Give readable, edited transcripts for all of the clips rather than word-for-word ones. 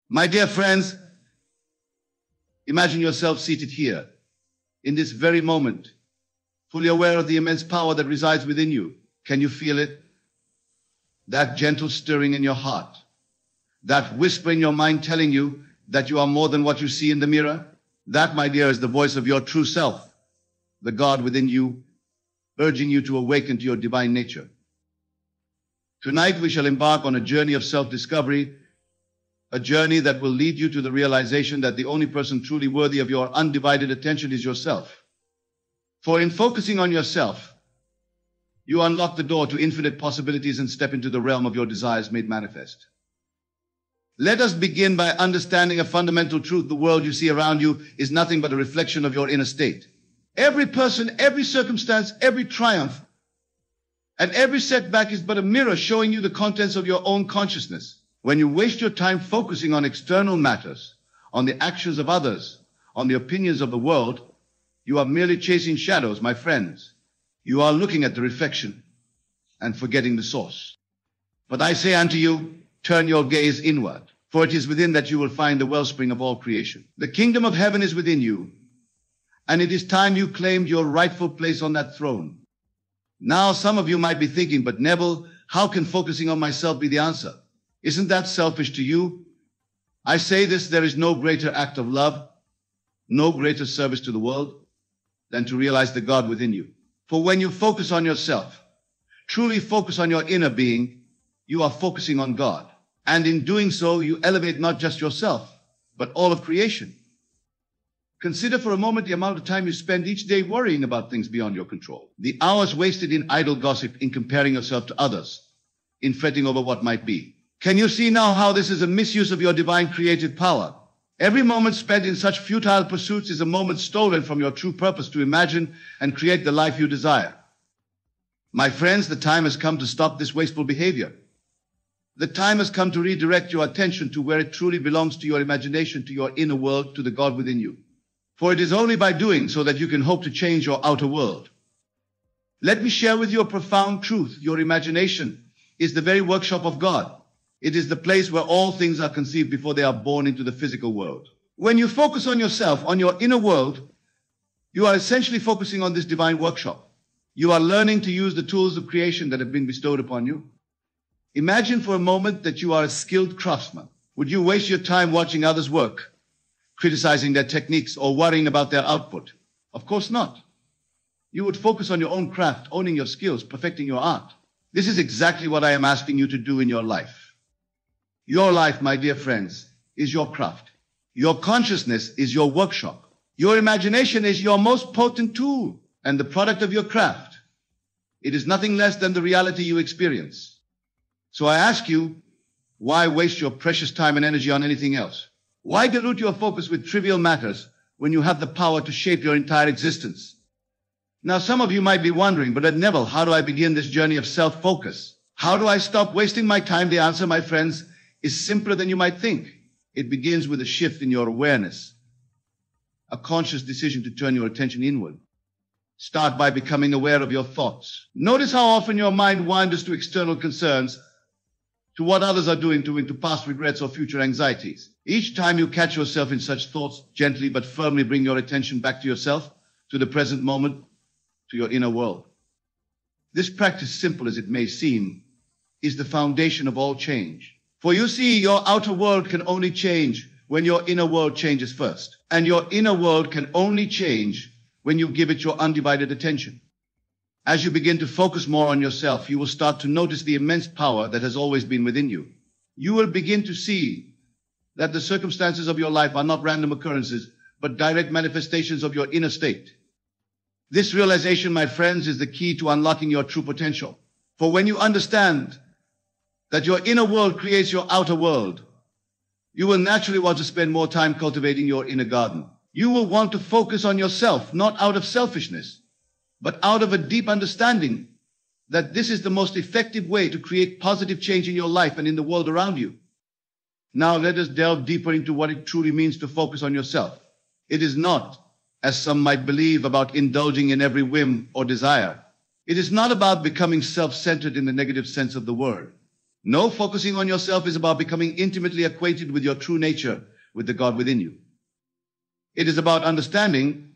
My dear friends, imagine yourself seated here, in this very moment, fully aware of the immense power that resides within you. Can you feel it? That gentle stirring in your heart, that whisper in your mind telling you that you are more than what you see in the mirror. That, my dear, is the voice of your true self, the God within you, urging you to awaken to your divine nature. Tonight we shall embark on a journey of self-discovery, a journey that will lead you to the realization that the only person truly worthy of your undivided attention is yourself. For in focusing on yourself, you unlock the door to infinite possibilities and step into the realm of your desires made manifest. Let us begin by understanding a fundamental truth. The world you see around you is nothing but a reflection of your inner state. Every person, every circumstance, every triumph, and every setback is but a mirror showing you the contents of your own consciousness. When you waste your time focusing on external matters, on the actions of others, on the opinions of the world, you are merely chasing shadows, my friends. You are looking at the reflection and forgetting the source. But I say unto you, turn your gaze inward, for it is within that you will find the wellspring of all creation. The kingdom of heaven is within you, and it is time you claimed your rightful place on that throne. Now, some of you might be thinking, but Neville, how can focusing on myself be the answer? Isn't that selfish to you? I say this, there is no greater act of love, no greater service to the world than to realize the God within you. For when you focus on yourself, truly focus on your inner being, you are focusing on God. And in doing so, you elevate not just yourself, but all of creation. Consider for a moment the amount of time you spend each day worrying about things beyond your control. The hours wasted in idle gossip, in comparing yourself to others, in fretting over what might be. Can you see now how this is a misuse of your divine creative power? Every moment spent in such futile pursuits is a moment stolen from your true purpose to imagine and create the life you desire. My friends, the time has come to stop this wasteful behavior. The time has come to redirect your attention to where it truly belongs, to your imagination, to your inner world, to the God within you. For it is only by doing so that you can hope to change your outer world. Let me share with you a profound truth. Your imagination is the very workshop of God. It is the place where all things are conceived before they are born into the physical world. When you focus on yourself, on your inner world, you are essentially focusing on this divine workshop. You are learning to use the tools of creation that have been bestowed upon you. Imagine for a moment that you are a skilled craftsman. Would you waste your time watching others work, criticizing their techniques, or worrying about their output? Of course not. You would focus on your own craft, owning your skills, perfecting your art. This is exactly what I am asking you to do in your life. Your life, my dear friends, is your craft. Your consciousness is your workshop. Your imagination is your most potent tool and the product of your craft. It is nothing less than the reality you experience. So I ask you, why waste your precious time and energy on anything else? Why dilute your focus with trivial matters when you have the power to shape your entire existence? Now, some of you might be wondering, but Neville, how do I begin this journey of self-focus? How do I stop wasting my time? The answer, my friends, is simpler than you might think. It begins with a shift in your awareness, a conscious decision to turn your attention inward. Start by becoming aware of your thoughts. Notice how often your mind wanders to external concerns, to what others are doing, to past regrets or future anxieties. Each time you catch yourself in such thoughts, gently but firmly bring your attention back to yourself, to the present moment, to your inner world. This practice, simple as it may seem, is the foundation of all change. For you see, your outer world can only change when your inner world changes first. And your inner world can only change when you give it your undivided attention. As you begin to focus more on yourself, you will start to notice the immense power that has always been within you. You will begin to see that the circumstances of your life are not random occurrences, but direct manifestations of your inner state. This realization, my friends, is the key to unlocking your true potential. For when you understand that your inner world creates your outer world, you will naturally want to spend more time cultivating your inner garden. You will want to focus on yourself, not out of selfishness, but out of a deep understanding that this is the most effective way to create positive change in your life and in the world around you. Now let us delve deeper into what it truly means to focus on yourself. It is not, as some might believe, about indulging in every whim or desire. It is not about becoming self-centered in the negative sense of the word. No, focusing on yourself is about becoming intimately acquainted with your true nature, with the God within you. It is about understanding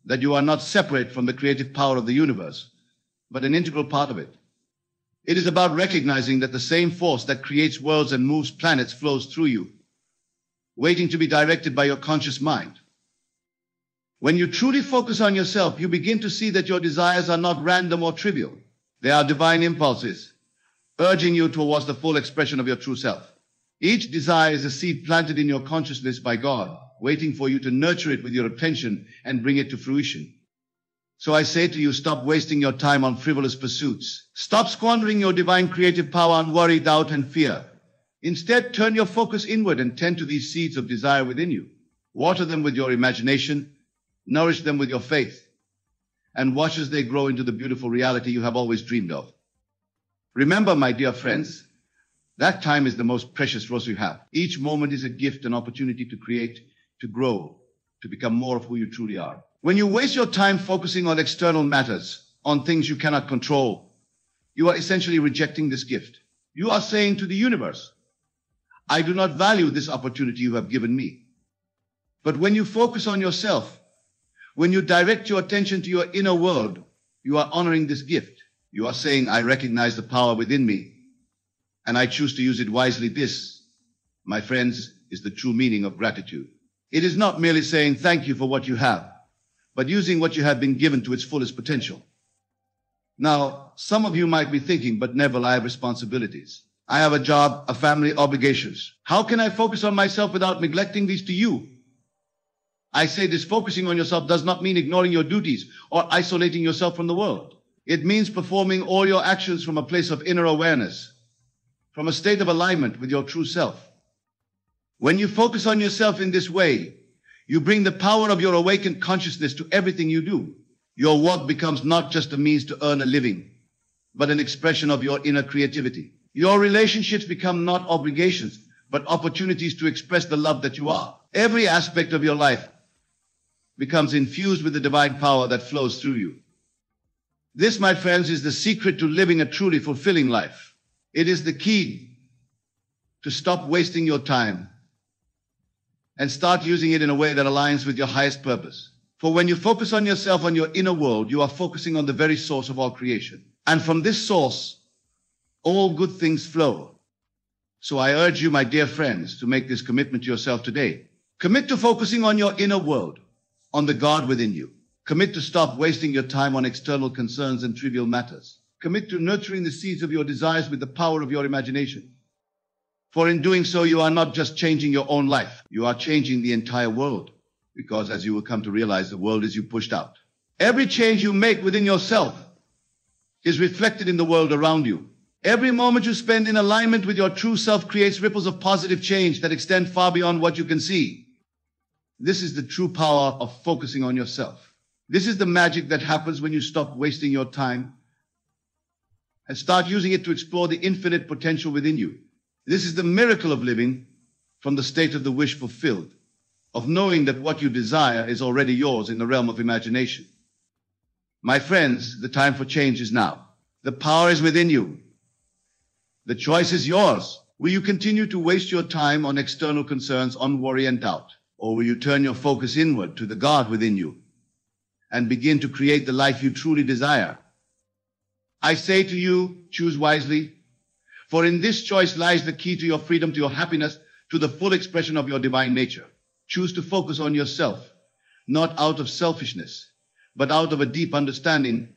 that you are not separate from the creative power of the universe, but an integral part of it. It is about recognizing that the same force that creates worlds and moves planets flows through you, waiting to be directed by your conscious mind. When you truly focus on yourself, you begin to see that your desires are not random or trivial. They are divine impulses, urging you towards the full expression of your true self. Each desire is a seed planted in your consciousness by God, waiting for you to nurture it with your attention and bring it to fruition. So I say to you, stop wasting your time on frivolous pursuits. Stop squandering your divine creative power on worry, doubt, and fear. Instead, turn your focus inward and tend to these seeds of desire within you. Water them with your imagination, nourish them with your faith, and watch as they grow into the beautiful reality you have always dreamed of. Remember, my dear friends, that time is the most precious resource you have. Each moment is a gift, an opportunity to create, to grow, to become more of who you truly are. When you waste your time focusing on external matters, on things you cannot control, you are essentially rejecting this gift. You are saying to the universe, I do not value this opportunity you have given me. But when you focus on yourself, when you direct your attention to your inner world, you are honoring this gift. You are saying, I recognize the power within me, and I choose to use it wisely. This, my friends, is the true meaning of gratitude. It is not merely saying thank you for what you have, but using what you have been given to its fullest potential. Now, some of you might be thinking, but Neville, I have responsibilities. I have a job, a family, obligations. How can I focus on myself without neglecting these to you? I say this focusing on yourself does not mean ignoring your duties or isolating yourself from the world. It means performing all your actions from a place of inner awareness, from a state of alignment with your true self. When you focus on yourself in this way, you bring the power of your awakened consciousness to everything you do. Your work becomes not just a means to earn a living, but an expression of your inner creativity. Your relationships become not obligations, but opportunities to express the love that you are. Every aspect of your life becomes infused with the divine power that flows through you. This, my friends, is the secret to living a truly fulfilling life. It is the key to stop wasting your time and start using it in a way that aligns with your highest purpose. For when you focus on yourself, on your inner world, you are focusing on the very source of all creation. And from this source, all good things flow. So I urge you, my dear friends, to make this commitment to yourself today. Commit to focusing on your inner world, on the God within you. Commit to stop wasting your time on external concerns and trivial matters. Commit to nurturing the seeds of your desires with the power of your imagination. For in doing so, you are not just changing your own life, you are changing the entire world. Because as you will come to realize, the world is you pushed out. Every change you make within yourself is reflected in the world around you. Every moment you spend in alignment with your true self creates ripples of positive change that extend far beyond what you can see. This is the true power of focusing on yourself. This is the magic that happens when you stop wasting your time and start using it to explore the infinite potential within you. This is the miracle of living from the state of the wish fulfilled, of knowing that what you desire is already yours in the realm of imagination. My friends, the time for change is now. The power is within you. The choice is yours. Will you continue to waste your time on external concerns, on worry and doubt? Or will you turn your focus inward to the God within you and begin to create the life you truly desire? I say to you, choose wisely, for in this choice lies the key to your freedom, to your happiness, to the full expression of your divine nature. Choose to focus on yourself, not out of selfishness, but out of a deep understanding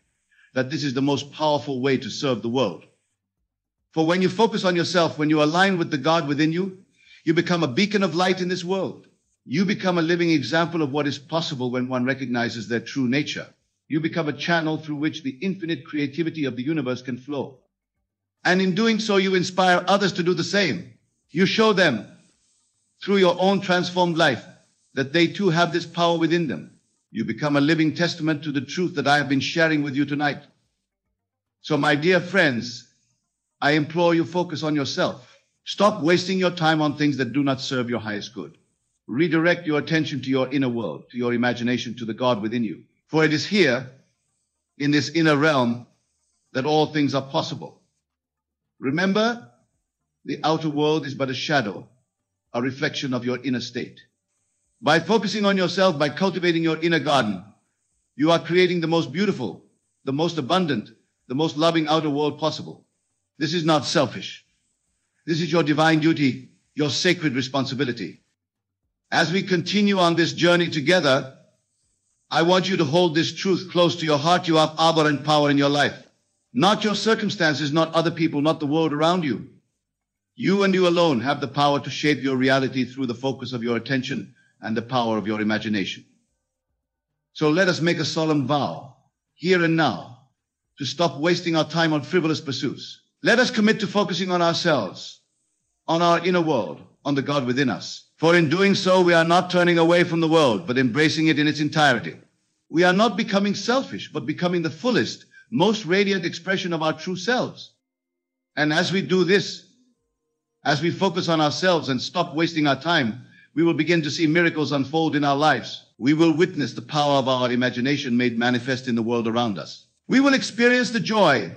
that this is the most powerful way to serve the world. For when you focus on yourself, when you align with the God within you, you become a beacon of light in this world. You become a living example of what is possible when one recognizes their true nature. You become a channel through which the infinite creativity of the universe can flow. And in doing so, you inspire others to do the same. You show them, through your own transformed life, that they too have this power within them. You become a living testament to the truth that I have been sharing with you tonight. So, my dear friends, I implore you, focus on yourself. Stop wasting your time on things that do not serve your highest good. Redirect your attention to your inner world, to your imagination, to the God within you. For it is here, in this inner realm, that all things are possible. Remember, The outer world is but a shadow, a reflection of your inner state. By focusing on yourself, by cultivating your inner garden, you are creating the most beautiful, the most abundant, the most loving outer world possible. This is not selfish. This is your divine duty, your sacred responsibility. As we continue on this journey together, I want you to hold this truth close to your heart. You have power and power in your life. Not your circumstances, not other people, not the world around you. You and you alone have the power to shape your reality through the focus of your attention and the power of your imagination. So let us make a solemn vow, here and now, to stop wasting our time on frivolous pursuits. Let us commit to focusing on ourselves, on our inner world, on the God within us. For in doing so, we are not turning away from the world, but embracing it in its entirety. We are not becoming selfish, but becoming the fullest, most radiant expression of our true selves. And as we do this, as we focus on ourselves and stop wasting our time, we will begin to see miracles unfold in our lives. We will witness the power of our imagination made manifest in the world around us. We will experience the joy,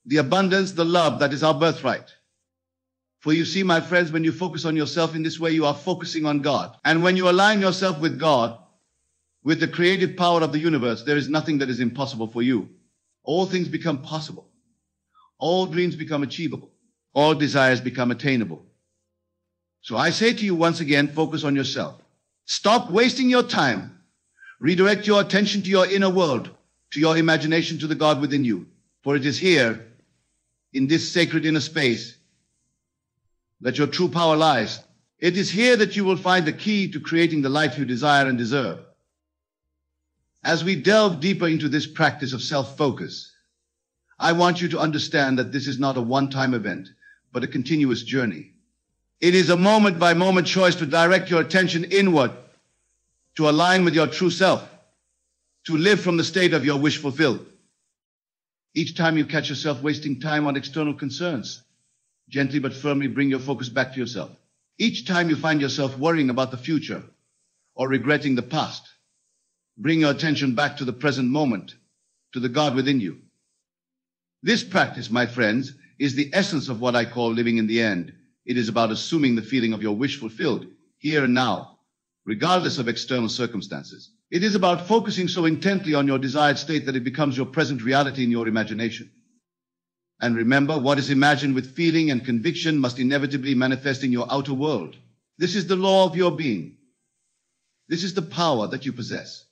the abundance, the love that is our birthright. For you see, my friends, when you focus on yourself in this way, you are focusing on God. And when you align yourself with God, with the creative power of the universe, there is nothing that is impossible for you. All things become possible. All dreams become achievable. All desires become attainable. So I say to you once again, focus on yourself. Stop wasting your time. Redirect your attention to your inner world, to your imagination, to the God within you. For it is here, in this sacred inner space, that your true power lies. It is here that you will find the key to creating the life you desire and deserve. As we delve deeper into this practice of self-focus, I want you to understand that this is not a one-time event, but a continuous journey. It is a moment-by-moment choice to direct your attention inward, to align with your true self, to live from the state of your wish fulfilled. Each time you catch yourself wasting time on external concerns, gently but firmly bring your focus back to yourself. Each time you find yourself worrying about the future or regretting the past, bring your attention back to the present moment, to the God within you. This practice, my friends, is the essence of what I call living in the end. It is about assuming the feeling of your wish fulfilled, here and now, regardless of external circumstances. It is about focusing so intently on your desired state that it becomes your present reality in your imagination. And remember, what is imagined with feeling and conviction must inevitably manifest in your outer world. This is the law of your being. This is the power that you possess.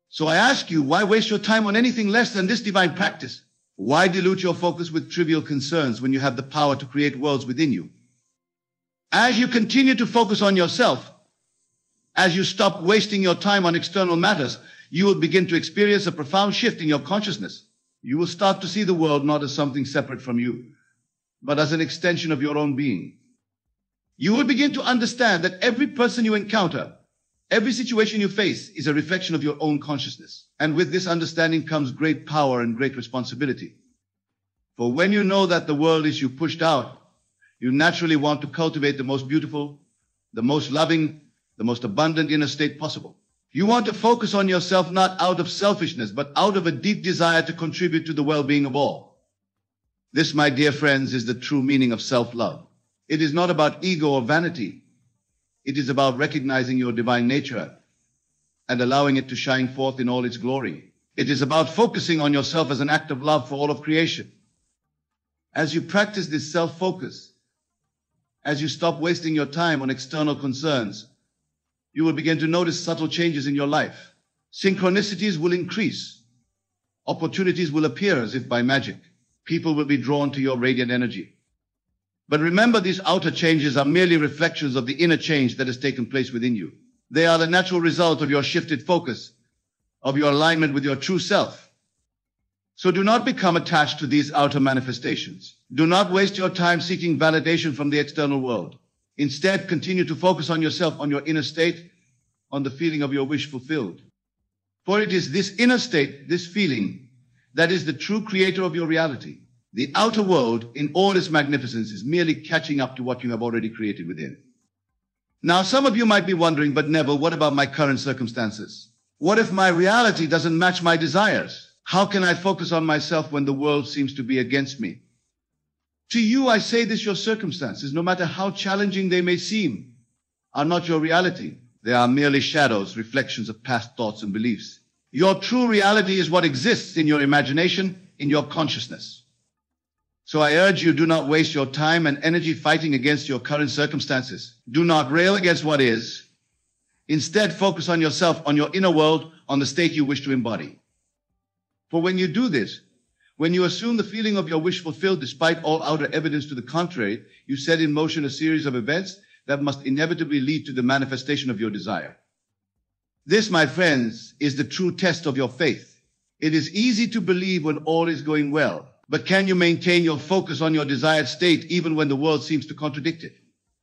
So I ask you, why waste your time on anything less than this divine practice? Why dilute your focus with trivial concerns when you have the power to create worlds within you? As you continue to focus on yourself, as you stop wasting your time on external matters, you will begin to experience a profound shift in your consciousness. You will start to see the world not as something separate from you, but as an extension of your own being. You will begin to understand that every person you encounter, every situation you face is a reflection of your own consciousness. And with this understanding comes great power and great responsibility. For when you know that the world is you pushed out, you naturally want to cultivate the most beautiful, the most loving, the most abundant inner state possible. You want to focus on yourself not out of selfishness, but out of a deep desire to contribute to the well-being of all. This, my dear friends, is the true meaning of self-love. It is not about ego or vanity. It is about recognizing your divine nature and allowing it to shine forth in all its glory. It is about focusing on yourself as an act of love for all of creation. As you practice this self-focus, as you stop wasting your time on external concerns, you will begin to notice subtle changes in your life. Synchronicities will increase. Opportunities will appear as if by magic. People will be drawn to your radiant energy. But remember, these outer changes are merely reflections of the inner change that has taken place within you. They are the natural result of your shifted focus, of your alignment with your true self. So do not become attached to these outer manifestations. Do not waste your time seeking validation from the external world. Instead, continue to focus on yourself, on your inner state, on the feeling of your wish fulfilled. For it is this inner state, this feeling, that is the true creator of your reality. The outer world, in all its magnificence, is merely catching up to what you have already created within. Now, some of you might be wondering, but Neville, what about my current circumstances? What if my reality doesn't match my desires? How can I focus on myself when the world seems to be against me? To you, I say this: your circumstances, no matter how challenging they may seem, are not your reality. They are merely shadows, reflections of past thoughts and beliefs. Your true reality is what exists in your imagination, in your consciousness. So I urge you, do not waste your time and energy fighting against your current circumstances. Do not rail against what is. Instead, focus on yourself, on your inner world, on the state you wish to embody. For when you do this, when you assume the feeling of your wish fulfilled despite all outer evidence to the contrary, you set in motion a series of events that must inevitably lead to the manifestation of your desire. This, my friends, is the true test of your faith. It is easy to believe when all is going well, but can you maintain your focus on your desired state even when the world seems to contradict it?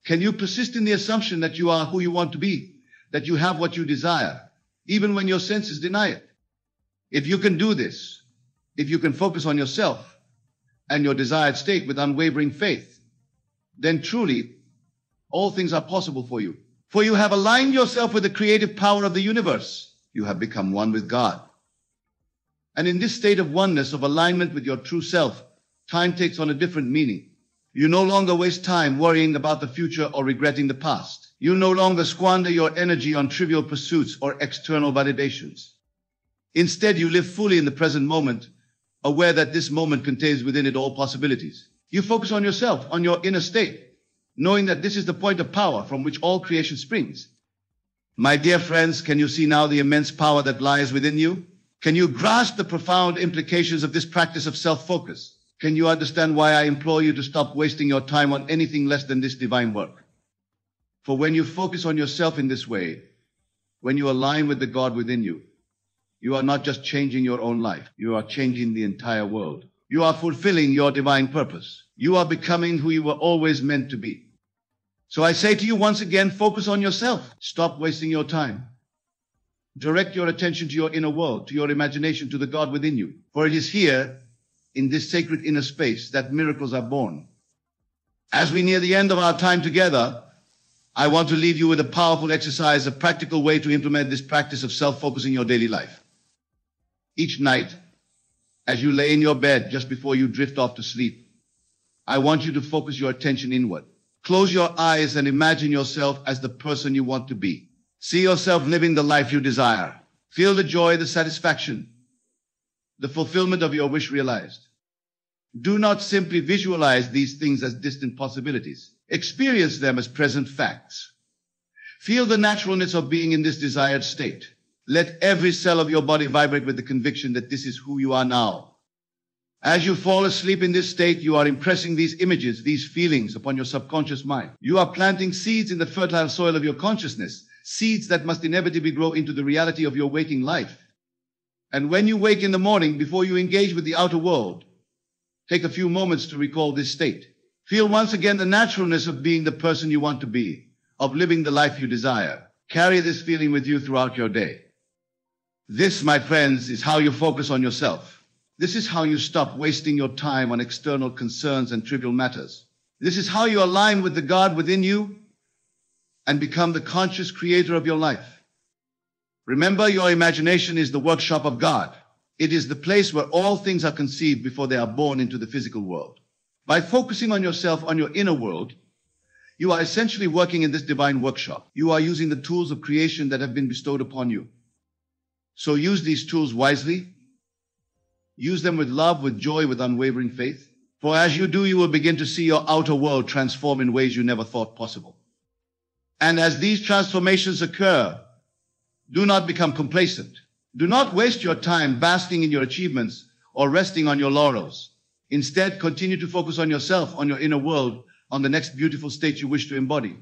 Can you persist in the assumption that you are who you want to be, that you have what you desire, even when your senses deny it? If you can do this, if you can focus on yourself and your desired state with unwavering faith, then truly all things are possible for you. For you have aligned yourself with the creative power of the universe. You have become one with God. And in this state of oneness, of alignment with your true self, time takes on a different meaning. You no longer waste time worrying about the future or regretting the past. You no longer squander your energy on trivial pursuits or external validations. Instead, you live fully in the present moment, aware that this moment contains within it all possibilities. You focus on yourself, on your inner state, knowing that this is the point of power from which all creation springs. My dear friends, can you see now the immense power that lies within you? Can you grasp the profound implications of this practice of self-focus? Can you understand why I implore you to stop wasting your time on anything less than this divine work? For when you focus on yourself in this way, when you align with the God within you, you are not just changing your own life, you are changing the entire world. You are fulfilling your divine purpose. You are becoming who you were always meant to be. So I say to you once again, focus on yourself. Stop wasting your time. Direct your attention to your inner world, to your imagination, to the God within you. For it is here, in this sacred inner space, that miracles are born. As we near the end of our time together, I want to leave you with a powerful exercise, a practical way to implement this practice of self-focus in your daily life. Each night, as you lay in your bed just before you drift off to sleep, I want you to focus your attention inward. Close your eyes and imagine yourself as the person you want to be. See yourself living the life you desire. Feel the joy, the satisfaction, the fulfillment of your wish realized. Do not simply visualize these things as distant possibilities. Experience them as present facts. Feel the naturalness of being in this desired state. Let every cell of your body vibrate with the conviction that this is who you are now. As you fall asleep in this state, you are impressing these images, these feelings upon your subconscious mind. You are planting seeds in the fertile soil of your consciousness, seeds that must inevitably grow into the reality of your waking life. And when you wake in the morning, before you engage with the outer world, take a few moments to recall this state. Feel once again the naturalness of being the person you want to be, of living the life you desire. Carry this feeling with you throughout your day. This, my friends, is how you focus on yourself. This is how you stop wasting your time on external concerns and trivial matters. This is how you align with the God within you and become the conscious creator of your life. Remember, your imagination is the workshop of God. It is the place where all things are conceived before they are born into the physical world. By focusing on yourself, on your inner world, you are essentially working in this divine workshop. You are using the tools of creation that have been bestowed upon you. So use these tools wisely. Use them with love, with joy, with unwavering faith. For as you do, you will begin to see your outer world transform in ways you never thought possible. And as these transformations occur, do not become complacent. Do not waste your time basking in your achievements or resting on your laurels. Instead, continue to focus on yourself, on your inner world, on the next beautiful state you wish to embody.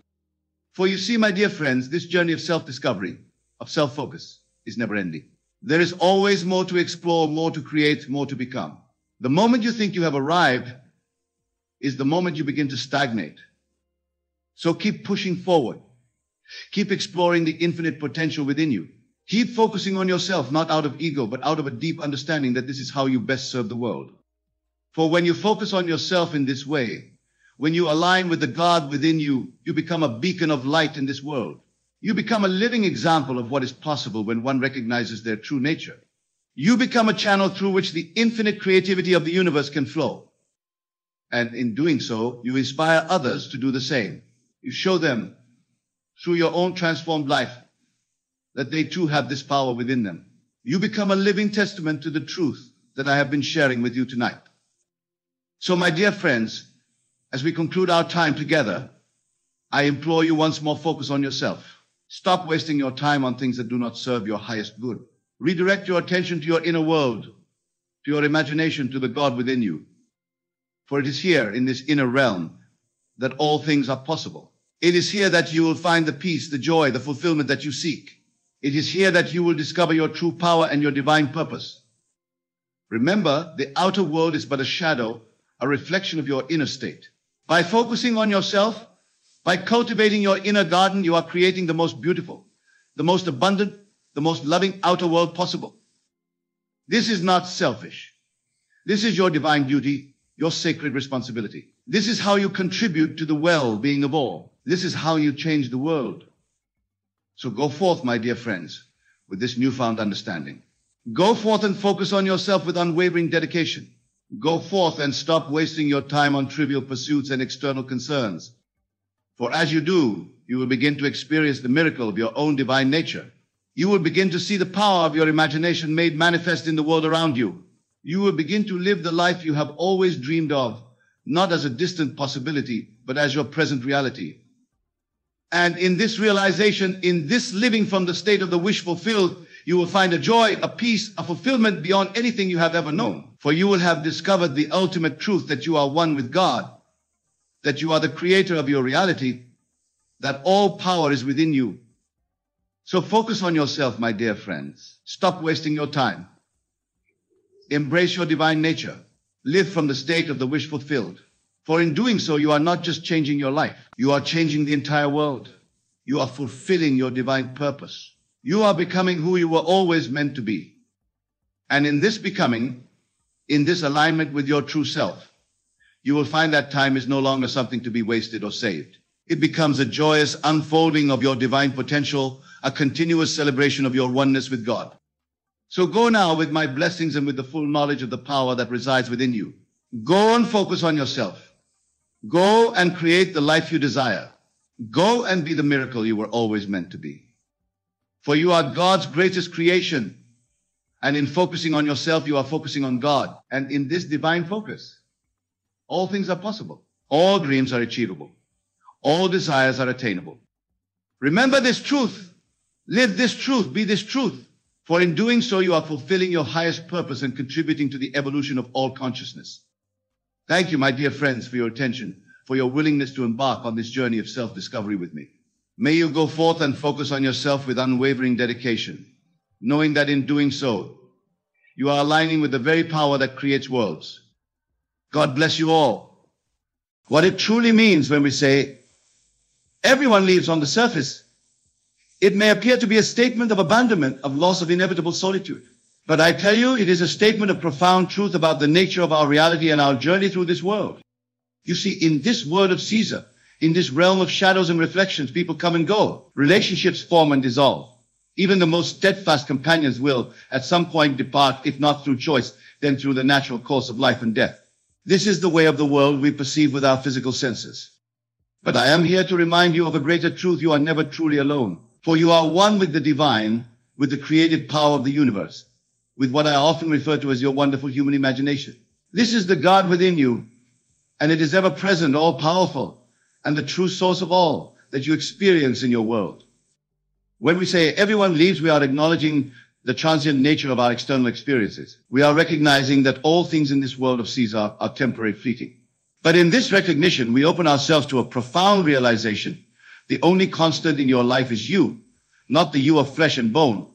For you see, my dear friends, this journey of self-discovery, of self-focus, is never-ending. There is always more to explore, more to create, more to become. The moment you think you have arrived is the moment you begin to stagnate. So keep pushing forward. Keep exploring the infinite potential within you. Keep focusing on yourself, not out of ego, but out of a deep understanding that this is how you best serve the world. For when you focus on yourself in this way, when you align with the God within you, you become a beacon of light in this world. You become a living example of what is possible when one recognizes their true nature. You become a channel through which the infinite creativity of the universe can flow. And in doing so, you inspire others to do the same. You show them through your own transformed life that they too have this power within them. You become a living testament to the truth that I have been sharing with you tonight. So, my dear friends, as we conclude our time together, I implore you once more, focus on yourself. Stop wasting your time on things that do not serve your highest good. Redirect your attention to your inner world, to your imagination, to the God within you. For it is here, in this inner realm, that all things are possible. It is here that you will find the peace, the joy, the fulfillment that you seek. It is here that you will discover your true power and your divine purpose. Remember, the outer world is but a shadow, a reflection of your inner state. By focusing on yourself, by cultivating your inner garden, you are creating the most beautiful, the most abundant, the most loving outer world possible. This is not selfish. This is your divine duty, your sacred responsibility. This is how you contribute to the well-being of all. This is how you change the world. So go forth, my dear friends, with this newfound understanding. Go forth and focus on yourself with unwavering dedication. Go forth and stop wasting your time on trivial pursuits and external concerns. For as you do, you will begin to experience the miracle of your own divine nature. You will begin to see the power of your imagination made manifest in the world around you. You will begin to live the life you have always dreamed of, not as a distant possibility, but as your present reality. And in this realization, in this living from the state of the wish fulfilled, you will find a joy, a peace, a fulfillment beyond anything you have ever known. For you will have discovered the ultimate truth that you are one with God, that you are the creator of your reality, that all power is within you. So focus on yourself, my dear friends. Stop wasting your time. Embrace your divine nature. Live from the state of the wish fulfilled. For in doing so, you are not just changing your life. You are changing the entire world. You are fulfilling your divine purpose. You are becoming who you were always meant to be. And in this becoming, in this alignment with your true self, you will find that time is no longer something to be wasted or saved. It becomes a joyous unfolding of your divine potential, a continuous celebration of your oneness with God. So go now with my blessings and with the full knowledge of the power that resides within you. Go and focus on yourself. Go and create the life you desire. Go and be the miracle you were always meant to be. For you are God's greatest creation. And in focusing on yourself, you are focusing on God. And in this divine focus, all things are possible. All dreams are achievable. All desires are attainable. Remember this truth. Live this truth. Be this truth. For in doing so, you are fulfilling your highest purpose and contributing to the evolution of all consciousness. Thank you, my dear friends, for your attention, for your willingness to embark on this journey of self-discovery with me. May you go forth and focus on yourself with unwavering dedication, knowing that in doing so, you are aligning with the very power that creates worlds. God bless you all. What it truly means when we say, everyone leaves on the surface, it may appear to be a statement of abandonment, of loss of inevitable solitude. But I tell you, it is a statement of profound truth about the nature of our reality and our journey through this world. You see, in this world of Caesar, in this realm of shadows and reflections, people come and go. Relationships form and dissolve. Even the most steadfast companions will, at some point, depart, if not through choice, then through the natural course of life and death. This is the way of the world we perceive with our physical senses. But I am here to remind you of a greater truth. You are never truly alone. For you are one with the divine, with the creative power of the universe, with what I often refer to as your wonderful human imagination. This is the God within you, and it is ever present, all powerful, and the true source of all that you experience in your world. When we say everyone leaves, we are acknowledging the transient nature of our external experiences. We are recognizing that all things in this world of Caesar are temporary, fleeting. But in this recognition, we open ourselves to a profound realization. The only constant in your life is you, not the you of flesh and bone,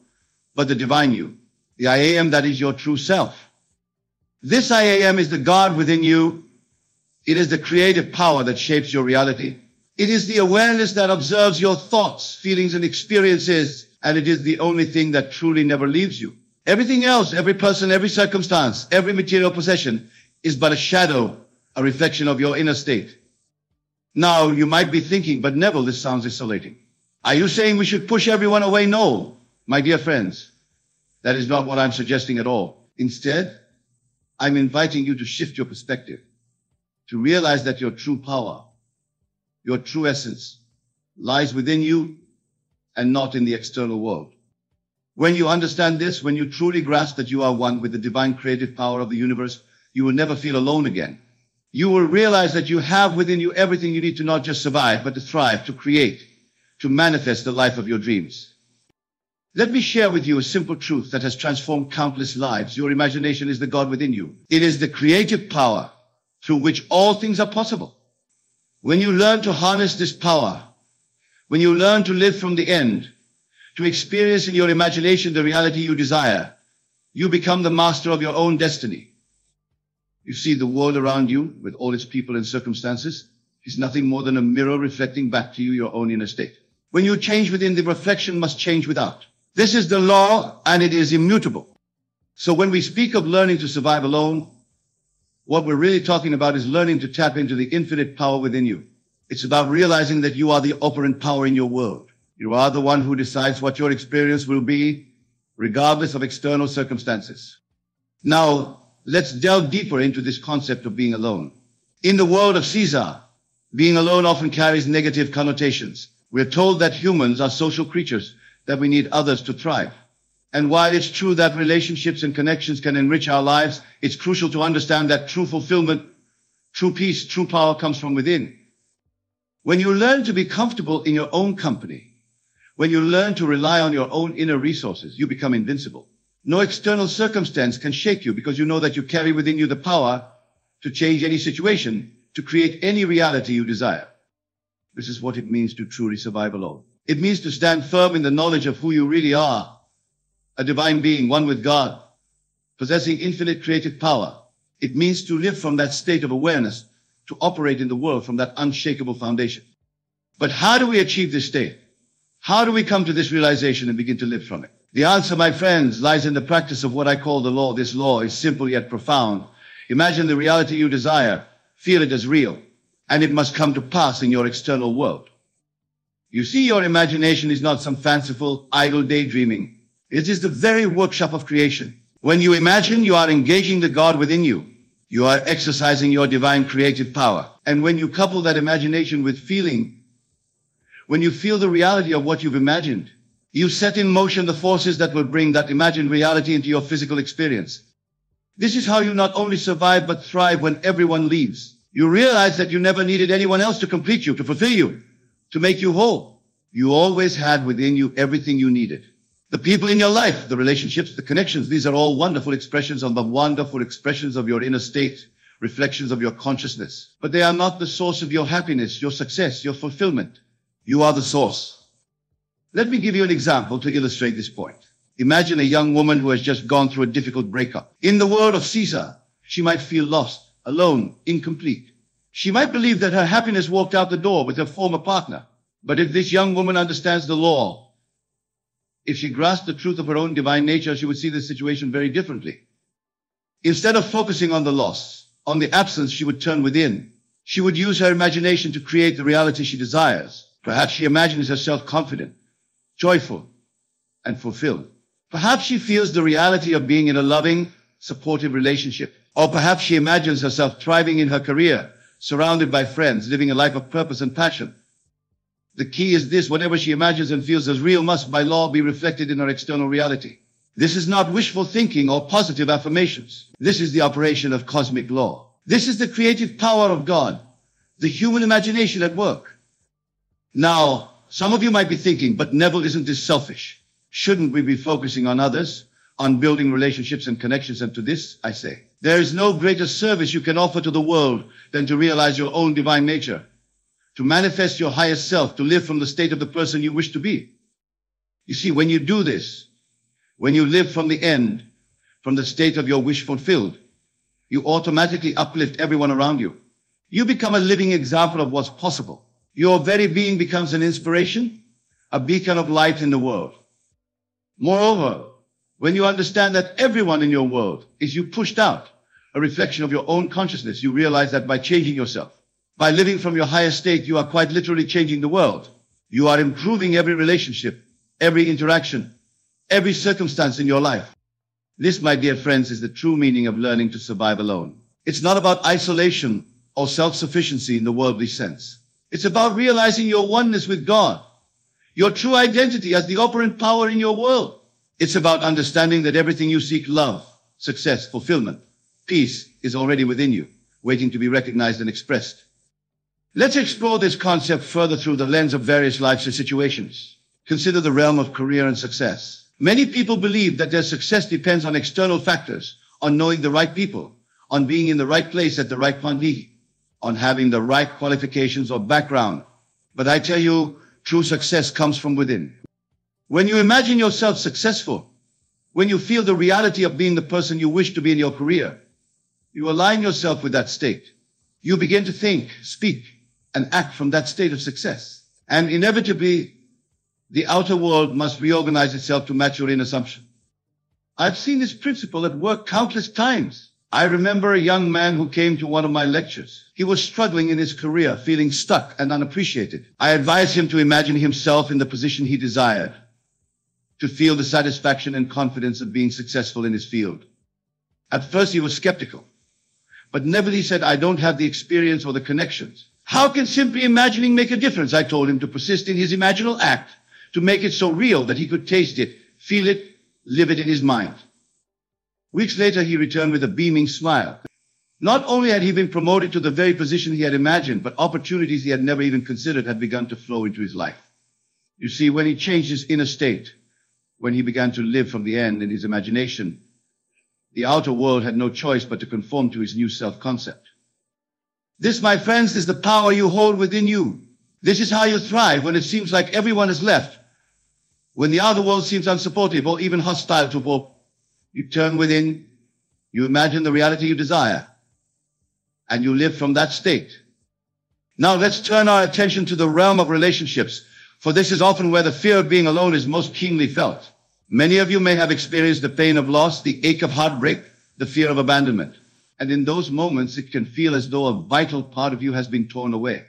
but the divine you, the I am that is your true self. This I am is the God within you. It is the creative power that shapes your reality. It is the awareness that observes your thoughts, feelings, and experiences, and it is the only thing that truly never leaves you. Everything else, every person, every circumstance, every material possession is but a shadow, a reflection of your inner state. Now, you might be thinking, but Neville, this sounds isolating. Are you saying we should push everyone away? No, my dear friends, that is not what I'm suggesting at all. Instead, I'm inviting you to shift your perspective, to realize that your true power, your true essence, lies within you and not in the external world. When you understand this, when you truly grasp that you are one with the divine creative power of the universe, you will never feel alone again. You will realize that you have within you everything you need to not just survive, but to thrive, to create, to manifest the life of your dreams. Let me share with you a simple truth that has transformed countless lives. Your imagination is the God within you. It is the creative power through which all things are possible. When you learn to harness this power, when you learn to live from the end, to experience in your imagination the reality you desire, you become the master of your own destiny. You see, the world around you, with all its people and circumstances, is nothing more than a mirror reflecting back to you your own inner state. When you change within, the reflection must change without. This is the law, and it is immutable. So when we speak of learning to survive alone, what we're really talking about is learning to tap into the infinite power within you. It's about realizing that you are the operant power in your world. You are the one who decides what your experience will be, regardless of external circumstances. Now, let's delve deeper into this concept of being alone. In the world of Caesar, being alone often carries negative connotations. We're told that humans are social creatures, that we need others to thrive. And while it's true that relationships and connections can enrich our lives, it's crucial to understand that true fulfillment, true peace, true power comes from within. When you learn to be comfortable in your own company, when you learn to rely on your own inner resources, you become invincible. No external circumstance can shake you because you know that you carry within you the power to change any situation, to create any reality you desire. This is what it means to truly survive alone. It means to stand firm in the knowledge of who you really are, a divine being, one with God, possessing infinite creative power. It means to live from that state of awareness, to operate in the world from that unshakable foundation. But how do we achieve this state? How do we come to this realization and begin to live from it? The answer, my friends, lies in the practice of what I call the law. This law is simple yet profound. Imagine the reality you desire, feel it as real, and it must come to pass in your external world. You see, your imagination is not some fanciful, idle daydreaming. It is the very workshop of creation. When you imagine, you are engaging the God within you. You are exercising your divine creative power. And when you couple that imagination with feeling, when you feel the reality of what you've imagined, you set in motion the forces that will bring that imagined reality into your physical experience. This is how you not only survive but thrive when everyone leaves. You realize that you never needed anyone else to complete you, to fulfill you, to make you whole. You always had within you everything you needed. The people in your life, the relationships, the connections, these are all wonderful expressions of your inner state, reflections of your consciousness. But they are not the source of your happiness, your success, your fulfillment. You are the source. Let me give you an example to illustrate this point. Imagine a young woman who has just gone through a difficult breakup. In the world of Caesar, she might feel lost, alone, incomplete. She might believe that her happiness walked out the door with her former partner. But if this young woman understands the law, if she grasped the truth of her own divine nature, she would see the situation very differently. Instead of focusing on the loss, on the absence, she would turn within. She would use her imagination to create the reality she desires. Perhaps she imagines herself confident, joyful, and fulfilled. Perhaps she feels the reality of being in a loving, supportive relationship. Or perhaps she imagines herself thriving in her career, surrounded by friends, living a life of purpose and passion. The key is this: whatever she imagines and feels as real must by law be reflected in her external reality. This is not wishful thinking or positive affirmations. This is the operation of cosmic law. This is the creative power of God, the human imagination at work. Now, some of you might be thinking, but Neville, isn't this selfish? Shouldn't we be focusing on others, on building relationships and connections? And to this, I say, there is no greater service you can offer to the world than to realize your own divine nature, to manifest your highest self, to live from the state of the person you wish to be. You see, when you do this, when you live from the end, from the state of your wish fulfilled, you automatically uplift everyone around you. You become a living example of what's possible. Your very being becomes an inspiration, a beacon of light in the world. Moreover, when you understand that everyone in your world is you pushed out, a reflection of your own consciousness, you realize that by changing yourself, by living from your higher state, you are quite literally changing the world. You are improving every relationship, every interaction, every circumstance in your life. This, my dear friends, is the true meaning of learning to survive alone. It's not about isolation or self-sufficiency in the worldly sense. It's about realizing your oneness with God, your true identity as the operant power in your world. It's about understanding that everything you seek, love, success, fulfillment, peace, is already within you, waiting to be recognized and expressed. Let's explore this concept further through the lens of various life situations. Consider the realm of career and success. Many people believe that their success depends on external factors, on knowing the right people, on being in the right place at the right point, on having the right qualifications or background. But I tell you, true success comes from within. When you imagine yourself successful, when you feel the reality of being the person you wish to be in your career, you align yourself with that state. You begin to think, speak, and act from that state of success. And inevitably, the outer world must reorganize itself to match your inner assumption. I've seen this principle at work countless times. I remember a young man who came to one of my lectures. He was struggling in his career, feeling stuck and unappreciated. I advised him to imagine himself in the position he desired, to feel the satisfaction and confidence of being successful in his field. At first he was skeptical, but Neville, he said, I don't have the experience or the connections. How can simply imagining make a difference? I told him to persist in his imaginal act, to make it so real that he could taste it, feel it, live it in his mind. Weeks later, he returned with a beaming smile. Not only had he been promoted to the very position he had imagined, but opportunities he had never even considered had begun to flow into his life. You see, when he changed his inner state, when he began to live from the end in his imagination, the outer world had no choice but to conform to his new self-concept. This, my friends, is the power you hold within you. This is how you thrive when it seems like everyone has left, when the outer world seems unsupportive or even hostile to hope. You turn within, you imagine the reality you desire, and you live from that state. Now let's turn our attention to the realm of relationships, for this is often where the fear of being alone is most keenly felt. Many of you may have experienced the pain of loss, the ache of heartbreak, the fear of abandonment. And in those moments, it can feel as though a vital part of you has been torn away.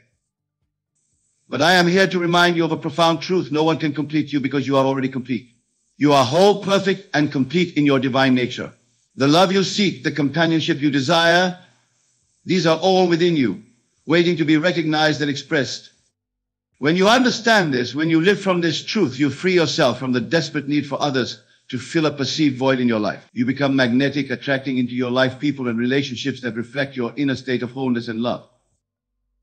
But I am here to remind you of a profound truth. No one can complete you because you are already complete. You are whole, perfect, and complete in your divine nature. The love you seek, the companionship you desire, these are all within you, waiting to be recognized and expressed. When you understand this, when you live from this truth, you free yourself from the desperate need for others to fill a perceived void in your life. You become magnetic, attracting into your life people and relationships that reflect your inner state of wholeness and love.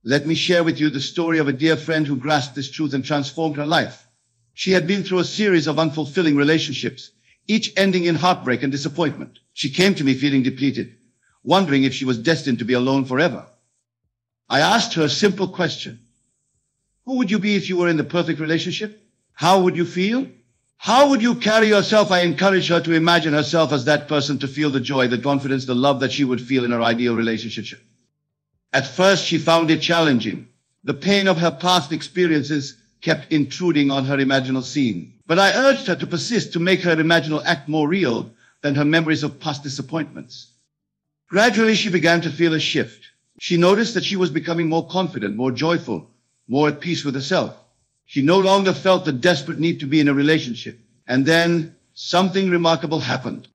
Let me share with you the story of a dear friend who grasped this truth and transformed her life. She had been through a series of unfulfilling relationships, each ending in heartbreak and disappointment. She came to me feeling depleted, wondering if she was destined to be alone forever. I asked her a simple question. Who would you be if you were in the perfect relationship? How would you feel? How would you carry yourself? I encouraged her to imagine herself as that person, to feel the joy, the confidence, the love that she would feel in her ideal relationship. At first, she found it challenging. The pain of her past experiences kept intruding on her imaginal scene. But I urged her to persist, to make her imaginal act more real than her memories of past disappointments. Gradually, she began to feel a shift. She noticed that she was becoming more confident, more joyful, more at peace with herself. She no longer felt the desperate need to be in a relationship. And then something remarkable happened.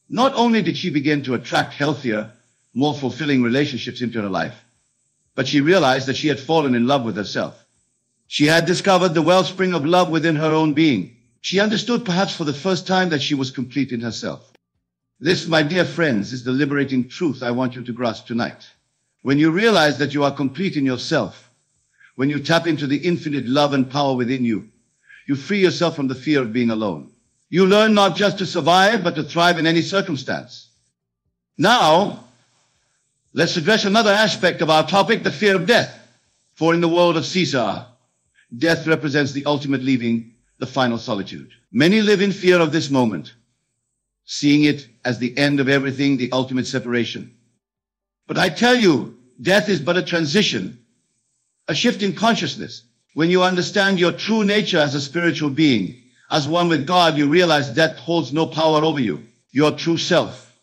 Not only did she begin to attract healthier, more fulfilling relationships into her life, but she realized that she had fallen in love with herself. She had discovered the wellspring of love within her own being. She understood, perhaps for the first time, that she was complete in herself. This, my dear friends, is the liberating truth I want you to grasp tonight. When you realize that you are complete in yourself, when you tap into the infinite love and power within you, you free yourself from the fear of being alone. You learn not just to survive, but to thrive in any circumstance. Now, let's address another aspect of our topic, the fear of death. For in the world of Caesar, death represents the ultimate leaving, the final solitude. Many live in fear of this moment, seeing it as the end of everything, the ultimate separation. But I tell you, death is but a transition, a shift in consciousness. When you understand your true nature as a spiritual being, as one with God, you realize death holds no power over you. Your true self,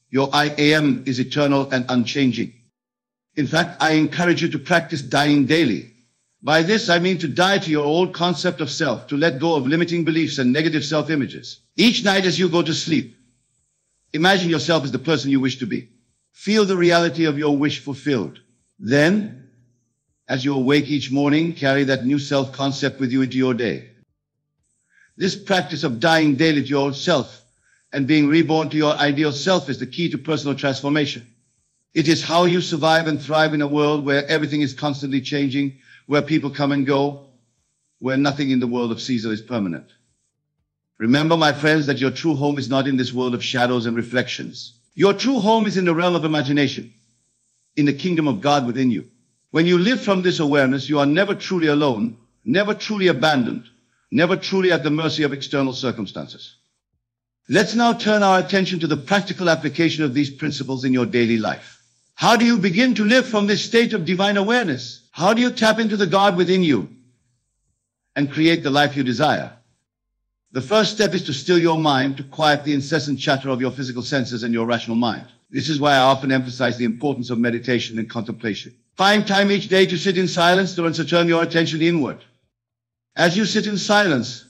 your I am, is eternal and unchanging. In fact, I encourage you to practice dying daily. By this, I mean to die to your old concept of self, to let go of limiting beliefs and negative self-images. Each night as you go to sleep, imagine yourself as the person you wish to be. Feel the reality of your wish fulfilled. Then, as you awake each morning, carry that new self-concept with you into your day. This practice of dying daily to your old self and being reborn to your ideal self is the key to personal transformation. It is how you survive and thrive in a world where everything is constantly changing, where people come and go, where nothing in the world of Caesar is permanent. Remember, my friends, that your true home is not in this world of shadows and reflections. Your true home is in the realm of imagination, in the kingdom of God within you. When you live from this awareness, you are never truly alone, never truly abandoned, never truly at the mercy of external circumstances. Let's now turn our attention to the practical application of these principles in your daily life. How do you begin to live from this state of divine awareness? How do you tap into the God within you and create the life you desire? The first step is to still your mind, to quiet the incessant chatter of your physical senses and your rational mind. This is why I often emphasize the importance of meditation and contemplation. Find time each day to sit in silence to turn your attention inward. As you sit in silence,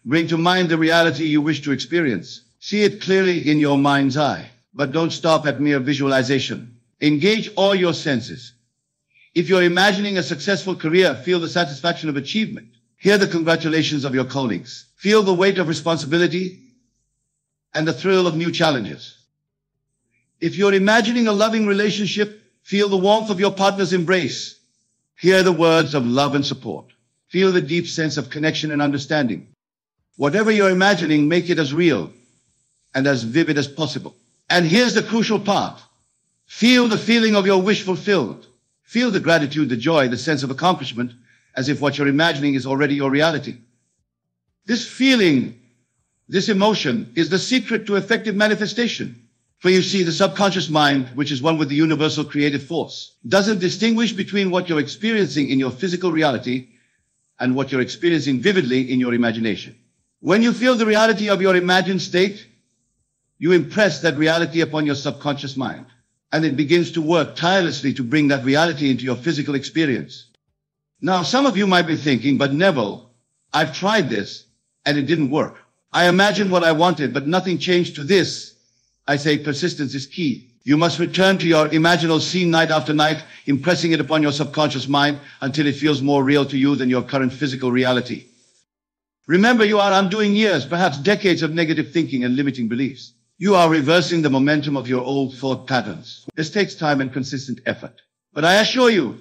bring to mind the reality you wish to experience. See it clearly in your mind's eye, but don't stop at mere visualization. Engage all your senses. If you're imagining a successful career, feel the satisfaction of achievement. Hear the congratulations of your colleagues. Feel the weight of responsibility and the thrill of new challenges. If you're imagining a loving relationship, feel the warmth of your partner's embrace. Hear the words of love and support. Feel the deep sense of connection and understanding. Whatever you're imagining, make it as real and as vivid as possible. And here's the crucial part. Feel the feeling of your wish fulfilled. Feel the gratitude, the joy, the sense of accomplishment, as if what you're imagining is already your reality. This feeling, this emotion, is the secret to effective manifestation. For you see, the subconscious mind, which is one with the universal creative force, doesn't distinguish between what you're experiencing in your physical reality and what you're experiencing vividly in your imagination. When you feel the reality of your imagined state, you impress that reality upon your subconscious mind, and it begins to work tirelessly to bring that reality into your physical experience. Now, some of you might be thinking, but Neville, I've tried this, and it didn't work. I imagined what I wanted, but nothing changed to this. I say persistence is key. You must return to your imaginal scene night after night, impressing it upon your subconscious mind until it feels more real to you than your current physical reality. Remember, you are undoing years, perhaps decades of negative thinking and limiting beliefs. You are reversing the momentum of your old thought patterns. This takes time and consistent effort. But I assure you,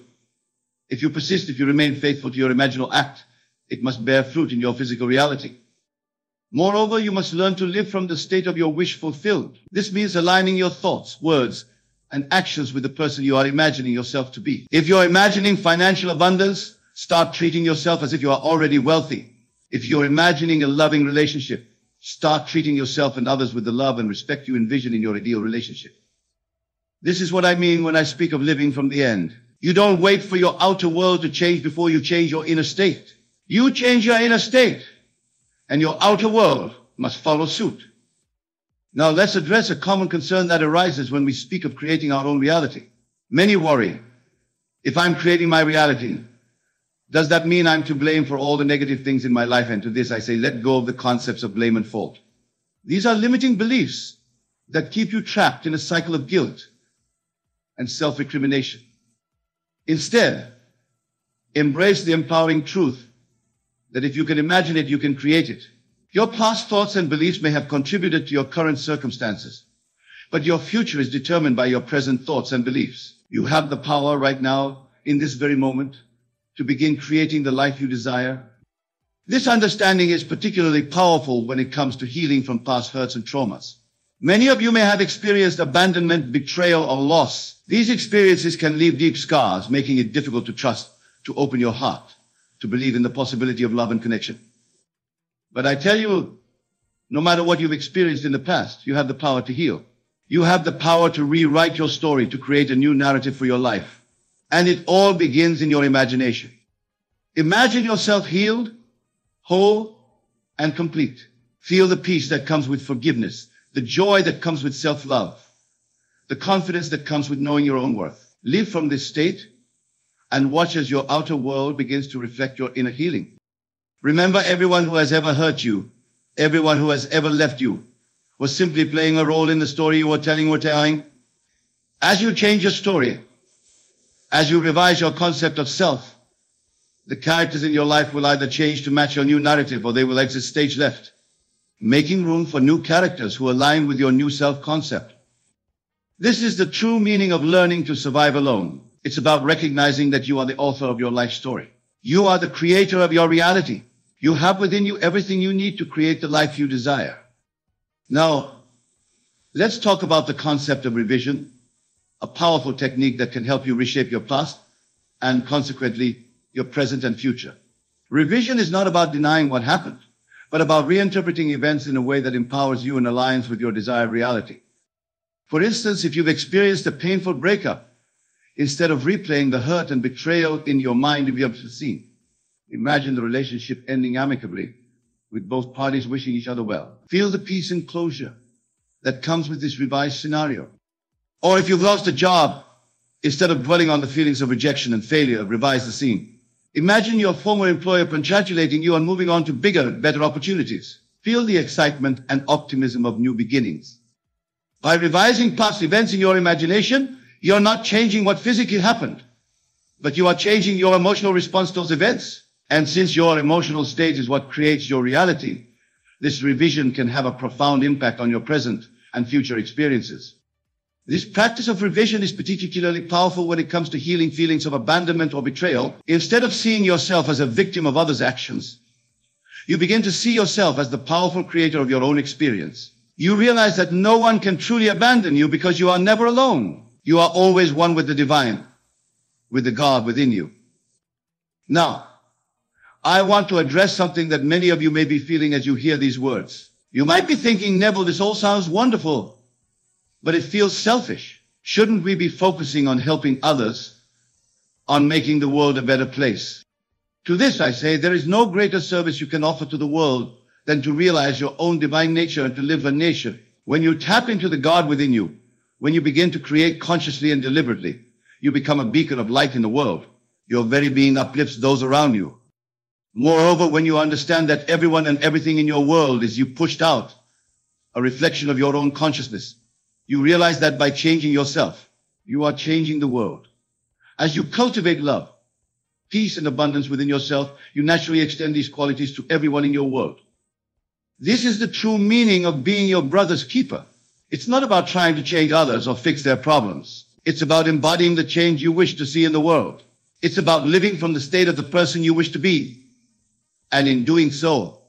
if you persist, if you remain faithful to your imaginal act, it must bear fruit in your physical reality. Moreover, you must learn to live from the state of your wish fulfilled. This means aligning your thoughts, words, and actions with the person you are imagining yourself to be. If you're imagining financial abundance, start treating yourself as if you are already wealthy. If you're imagining a loving relationship, start treating yourself and others with the love and respect you envision in your ideal relationship. This is what I mean when I speak of living from the end. You don't wait for your outer world to change before you change your inner state. You change your inner state, and your outer world must follow suit. Now let's address a common concern that arises when we speak of creating our own reality. Many worry, if I'm creating my reality, does that mean I'm to blame for all the negative things in my life? And to this I say, let go of the concepts of blame and fault. These are limiting beliefs that keep you trapped in a cycle of guilt and self-recrimination. Instead, embrace the empowering truth that if you can imagine it, you can create it. Your past thoughts and beliefs may have contributed to your current circumstances, but your future is determined by your present thoughts and beliefs. You have the power right now, in this very moment, to begin creating the life you desire. This understanding is particularly powerful when it comes to healing from past hurts and traumas. Many of you may have experienced abandonment, betrayal, or loss. These experiences can leave deep scars, making it difficult to trust, to open your heart, to believe in the possibility of love and connection. But I tell you, no matter what you've experienced in the past, you have the power to heal. You have the power to rewrite your story, to create a new narrative for your life. And it all begins in your imagination. Imagine yourself healed, whole, and complete. Feel the peace that comes with forgiveness, the joy that comes with self-love, the confidence that comes with knowing your own worth. Live from this state and watch as your outer world begins to reflect your inner healing. Remember, everyone who has ever hurt you, everyone who has ever left you, was simply playing a role in the story you were telling or telling. As you change your story, as you revise your concept of self, the characters in your life will either change to match your new narrative or they will exit stage left, making room for new characters who align with your new self-concept. This is the true meaning of learning to survive alone. It's about recognizing that you are the author of your life story. You are the creator of your reality. You have within you everything you need to create the life you desire. Now, let's talk about the concept of revision, a powerful technique that can help you reshape your past and consequently your present and future. Revision is not about denying what happened, but about reinterpreting events in a way that empowers you and aligns with your desired reality. For instance, if you've experienced a painful breakup, instead of replaying the hurt and betrayal in your mind you have seen, imagine the relationship ending amicably with both parties wishing each other well. Feel the peace and closure that comes with this revised scenario. Or if you've lost a job, instead of dwelling on the feelings of rejection and failure, revise the scene. Imagine your former employer congratulating you on moving on to bigger, better opportunities. Feel the excitement and optimism of new beginnings. By revising past events in your imagination, you're not changing what physically happened, but you are changing your emotional response to those events. And since your emotional state is what creates your reality, this revision can have a profound impact on your present and future experiences. This practice of revision is particularly powerful when it comes to healing feelings of abandonment or betrayal. Instead of seeing yourself as a victim of others' actions, you begin to see yourself as the powerful creator of your own experience. You realize that no one can truly abandon you because you are never alone. You are always one with the divine, with the God within you. Now, I want to address something that many of you may be feeling as you hear these words. You might be thinking, Neville, this all sounds wonderful, but it feels selfish. Shouldn't we be focusing on helping others, on making the world a better place? To this I say, there is no greater service you can offer to the world than to realize your own divine nature and to live a nature. When you tap into the God within you, when you begin to create consciously and deliberately, you become a beacon of light in the world. Your very being uplifts those around you. Moreover, when you understand that everyone and everything in your world is you pushed out, a reflection of your own consciousness, you realize that by changing yourself, you are changing the world. As you cultivate love, peace, and abundance within yourself, you naturally extend these qualities to everyone in your world. This is the true meaning of being your brother's keeper. It's not about trying to change others or fix their problems. It's about embodying the change you wish to see in the world. It's about living from the state of the person you wish to be. And in doing so,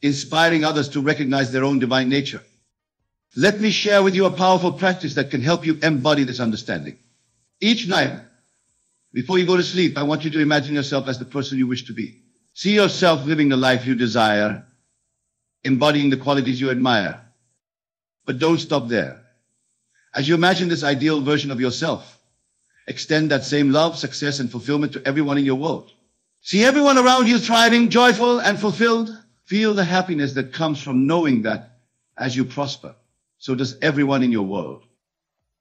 inspiring others to recognize their own divine nature. Let me share with you a powerful practice that can help you embody this understanding. Each night, before you go to sleep, I want you to imagine yourself as the person you wish to be. See yourself living the life you desire, embodying the qualities you admire. But don't stop there. As you imagine this ideal version of yourself, extend that same love, success, and fulfillment to everyone in your world. See everyone around you thriving, joyful, and fulfilled. Feel the happiness that comes from knowing that as you prosper, so does everyone in your world.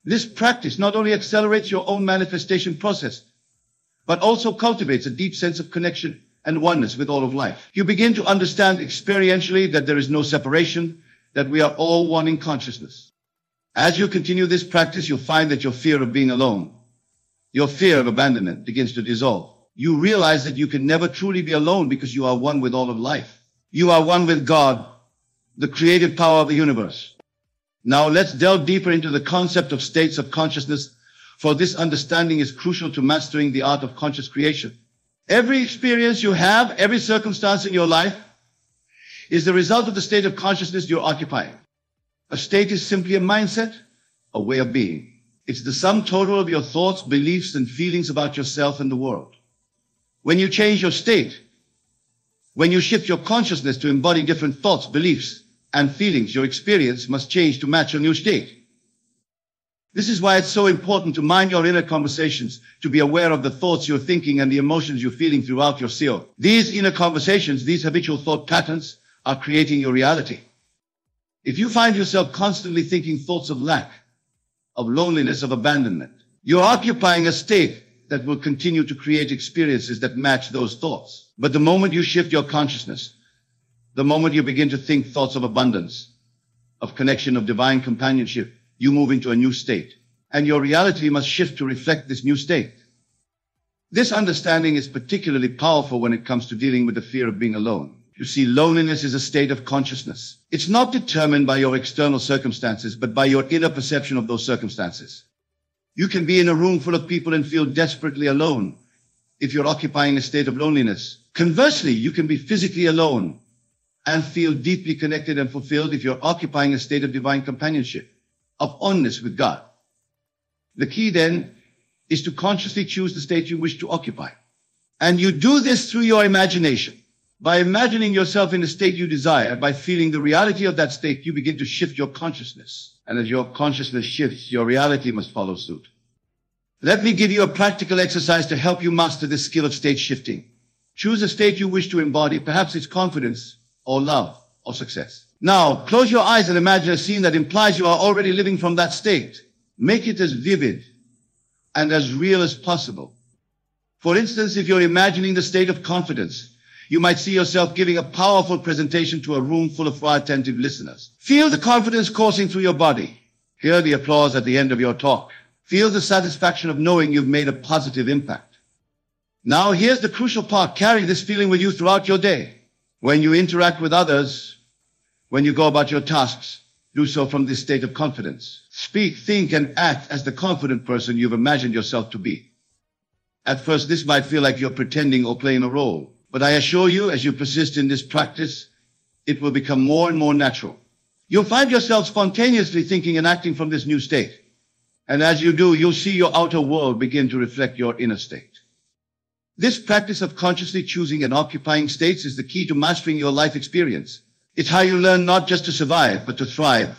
This practice not only accelerates your own manifestation process, but also cultivates a deep sense of connection and oneness with all of life. You begin to understand experientially that there is no separation, that we are all one in consciousness. As you continue this practice, you'll find that your fear of being alone, your fear of abandonment begins to dissolve. You realize that you can never truly be alone because you are one with all of life. You are one with God, the creative power of the universe. Now let's delve deeper into the concept of states of consciousness, for this understanding is crucial to mastering the art of conscious creation. Every experience you have, every circumstance in your life, is the result of the state of consciousness you're occupying. A state is simply a mindset, a way of being. It's the sum total of your thoughts, beliefs, and feelings about yourself and the world. When you change your state, when you shift your consciousness to embody different thoughts, beliefs, and feelings, your experience must change to match your new state. This is why it's so important to mind your inner conversations, to be aware of the thoughts you're thinking and the emotions you're feeling throughout your seal. These inner conversations, these habitual thought patterns, are creating your reality. If you find yourself constantly thinking thoughts of lack, of loneliness, of abandonment, you're occupying a state that will continue to create experiences that match those thoughts. But the moment you shift your consciousness, the moment you begin to think thoughts of abundance, of connection, of divine companionship, you move into a new state. and your reality must shift to reflect this new state. This understanding is particularly powerful when it comes to dealing with the fear of being alone. You see, loneliness is a state of consciousness. It's not determined by your external circumstances, but by your inner perception of those circumstances. You can be in a room full of people and feel desperately alone if you're occupying a state of loneliness. Conversely, you can be physically alone and feel deeply connected and fulfilled if you're occupying a state of divine companionship, of oneness with God. The key then is to consciously choose the state you wish to occupy. And you do this through your imagination. By imagining yourself in the state you desire, by feeling the reality of that state, you begin to shift your consciousness. And as your consciousness shifts, your reality must follow suit. Let me give you a practical exercise to help you master this skill of state shifting. Choose a state you wish to embody. Perhaps it's confidence or love or success. Now, close your eyes and imagine a scene that implies you are already living from that state. Make it as vivid and as real as possible. For instance, if you're imagining the state of confidence, you might see yourself giving a powerful presentation to a room full of attentive listeners. Feel the confidence coursing through your body. Hear the applause at the end of your talk. Feel the satisfaction of knowing you've made a positive impact. Now, here's the crucial part. Carry this feeling with you throughout your day. When you interact with others, when you go about your tasks, do so from this state of confidence. Speak, think, and act as the confident person you've imagined yourself to be. At first, this might feel like you're pretending or playing a role. But I assure you, as you persist in this practice, it will become more and more natural. You'll find yourself spontaneously thinking and acting from this new state. And as you do, you'll see your outer world begin to reflect your inner state. This practice of consciously choosing and occupying states is the key to mastering your life experience. It's how you learn not just to survive, but to thrive,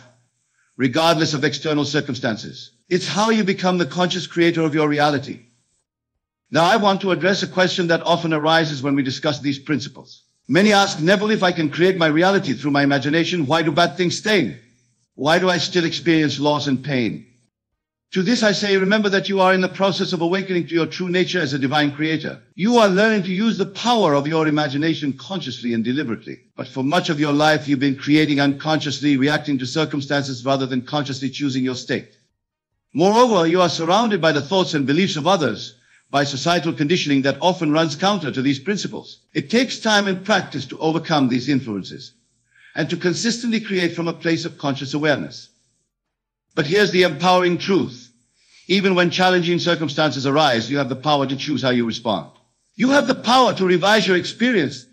regardless of external circumstances. It's how you become the conscious creator of your reality. Now, I want to address a question that often arises when we discuss these principles. Many ask, Neville, if I can create my reality through my imagination, why do bad things stay? Why do I still experience loss and pain? To this I say, remember that you are in the process of awakening to your true nature as a divine creator. You are learning to use the power of your imagination consciously and deliberately. But for much of your life, you've been creating unconsciously, reacting to circumstances rather than consciously choosing your state. Moreover, you are surrounded by the thoughts and beliefs of others, by societal conditioning that often runs counter to these principles. It takes time and practice to overcome these influences and to consistently create from a place of conscious awareness. But here's the empowering truth. Even when challenging circumstances arise, you have the power to choose how you respond. You have the power to revise your experience,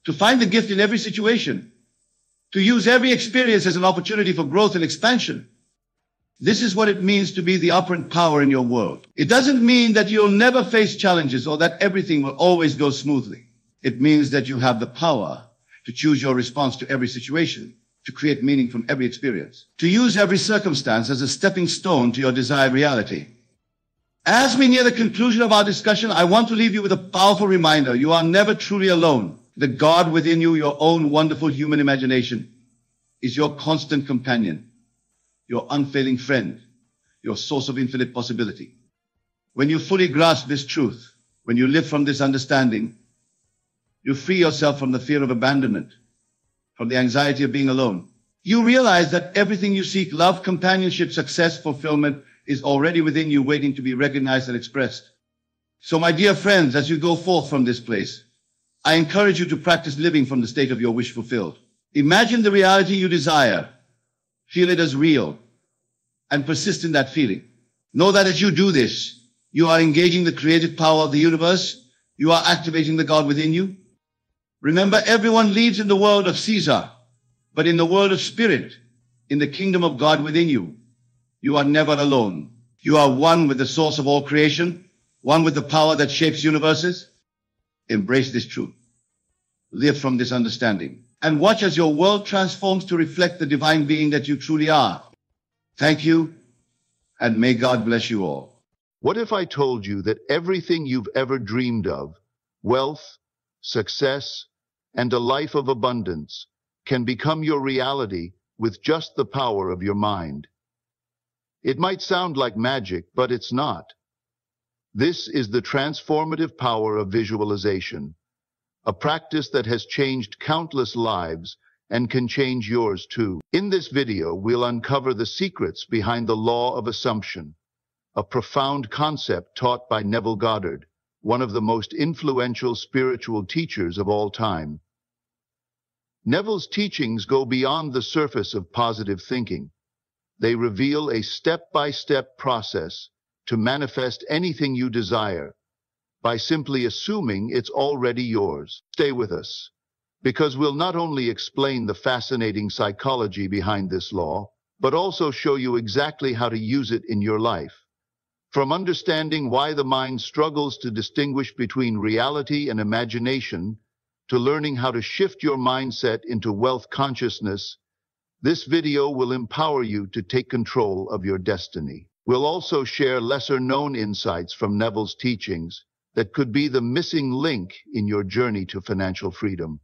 to find the gift in every situation, to use every experience as an opportunity for growth and expansion. This is what it means to be the operant power in your world. It doesn't mean that you'll never face challenges or that everything will always go smoothly. It means that you have the power to choose your response to every situation, to create meaning from every experience, to use every circumstance as a stepping stone to your desired reality. As we near the conclusion of our discussion, I want to leave you with a powerful reminder. You are never truly alone. The God within you, your own wonderful human imagination, is your constant companion, your unfailing friend, your source of infinite possibility. When you fully grasp this truth, when you live from this understanding, you free yourself from the fear of abandonment, from the anxiety of being alone. You realize that everything you seek, love, companionship, success, fulfillment, is already within you, waiting to be recognized and expressed. So, my dear friends, as you go forth from this place, I encourage you to practice living from the state of your wish fulfilled. Imagine the reality you desire. Feel it as real and persist in that feeling. Know that as you do this, you are engaging the creative power of the universe. You are activating the God within you. Remember, everyone lives in the world of Caesar, but in the world of spirit, in the kingdom of God within you, you are never alone. You are one with the source of all creation, one with the power that shapes universes. Embrace this truth. Live from this understanding. And watch as your world transforms to reflect the divine being that you truly are. Thank you, and may God bless you all. What if I told you that everything you've ever dreamed of, wealth, success, and a life of abundance, can become your reality with just the power of your mind? It might sound like magic, but it's not. This is the transformative power of visualization, a practice that has changed countless lives and can change yours too. In this video, we'll uncover the secrets behind the law of assumption, a profound concept taught by Neville Goddard, one of the most influential spiritual teachers of all time. Neville's teachings go beyond the surface of positive thinking. They reveal a step-by-step process to manifest anything you desire by simply assuming it's already yours. Stay with us, because we'll not only explain the fascinating psychology behind this law, but also show you exactly how to use it in your life. From understanding why the mind struggles to distinguish between reality and imagination, to learning how to shift your mindset into wealth consciousness, this video will empower you to take control of your destiny. We'll also share lesser-known insights from Neville's teachings that could be the missing link in your journey to financial freedom.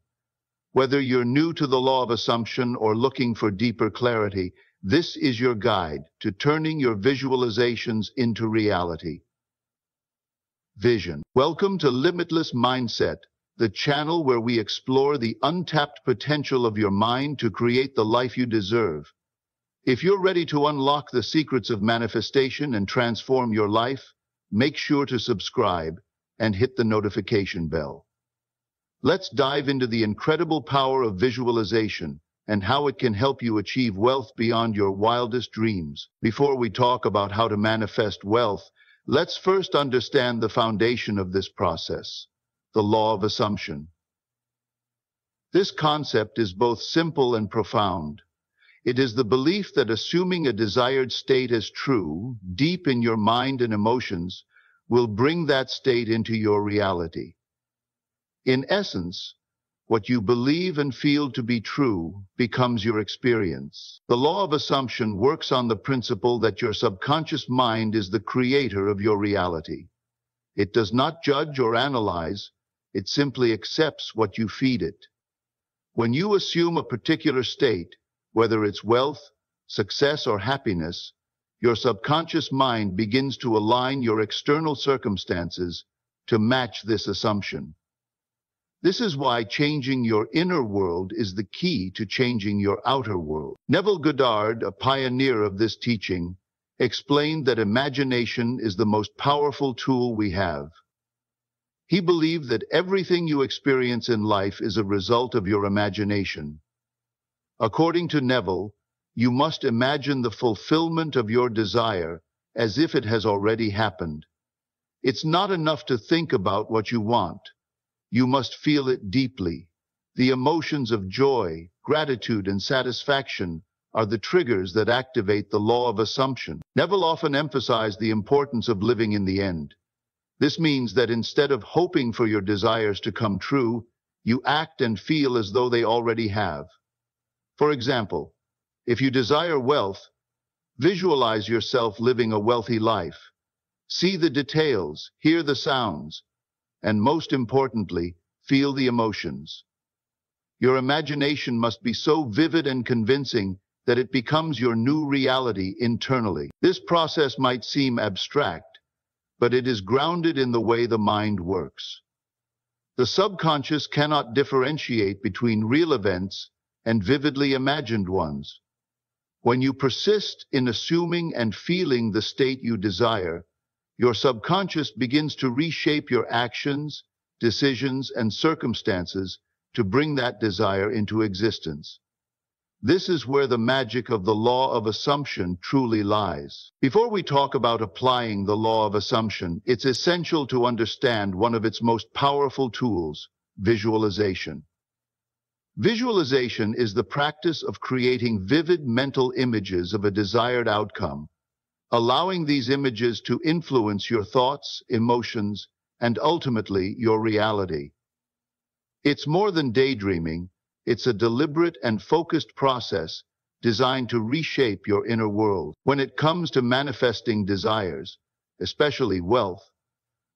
Whether you're new to the law of assumption or looking for deeper clarity, this is your guide to turning your visualizations into reality. Vision. Welcome to Limitless Mindset, the channel where we explore the untapped potential of your mind to create the life you deserve. If you're ready to unlock the secrets of manifestation and transform your life, make sure to subscribe and hit the notification bell. Let's dive into the incredible power of visualization and how it can help you achieve wealth beyond your wildest dreams. Before we talk about how to manifest wealth, let's first understand the foundation of this process, the law of assumption. This concept is both simple and profound. It is the belief that assuming a desired state as true, deep in your mind and emotions, will bring that state into your reality. In essence, what you believe and feel to be true becomes your experience. The law of assumption works on the principle that your subconscious mind is the creator of your reality. It does not judge or analyze, it simply accepts what you feed it. When you assume a particular state, whether it's wealth, success, or happiness, your subconscious mind begins to align your external circumstances to match this assumption. This is why changing your inner world is the key to changing your outer world. Neville Goddard, a pioneer of this teaching, explained that imagination is the most powerful tool we have. He believed that everything you experience in life is a result of your imagination. According to Neville, you must imagine the fulfillment of your desire as if it has already happened. It's not enough to think about what you want. You must feel it deeply. The emotions of joy, gratitude, and satisfaction are the triggers that activate the law of assumption. Neville often emphasized the importance of living in the end. This means that instead of hoping for your desires to come true, you act and feel as though they already have. For example, if you desire wealth, visualize yourself living a wealthy life. See the details, hear the sounds, and most importantly, feel the emotions. Your imagination must be so vivid and convincing that it becomes your new reality internally. This process might seem abstract, but it is grounded in the way the mind works. The subconscious cannot differentiate between real events and vividly imagined ones. When you persist in assuming and feeling the state you desire, your subconscious begins to reshape your actions, decisions, and circumstances to bring that desire into existence. This is where the magic of the law of assumption truly lies. Before we talk about applying the law of assumption, it's essential to understand one of its most powerful tools, visualization. Visualization is the practice of creating vivid mental images of a desired outcome, allowing these images to influence your thoughts, emotions, and ultimately your reality. It's more than daydreaming. It's a deliberate and focused process designed to reshape your inner world. When it comes to manifesting desires, especially wealth,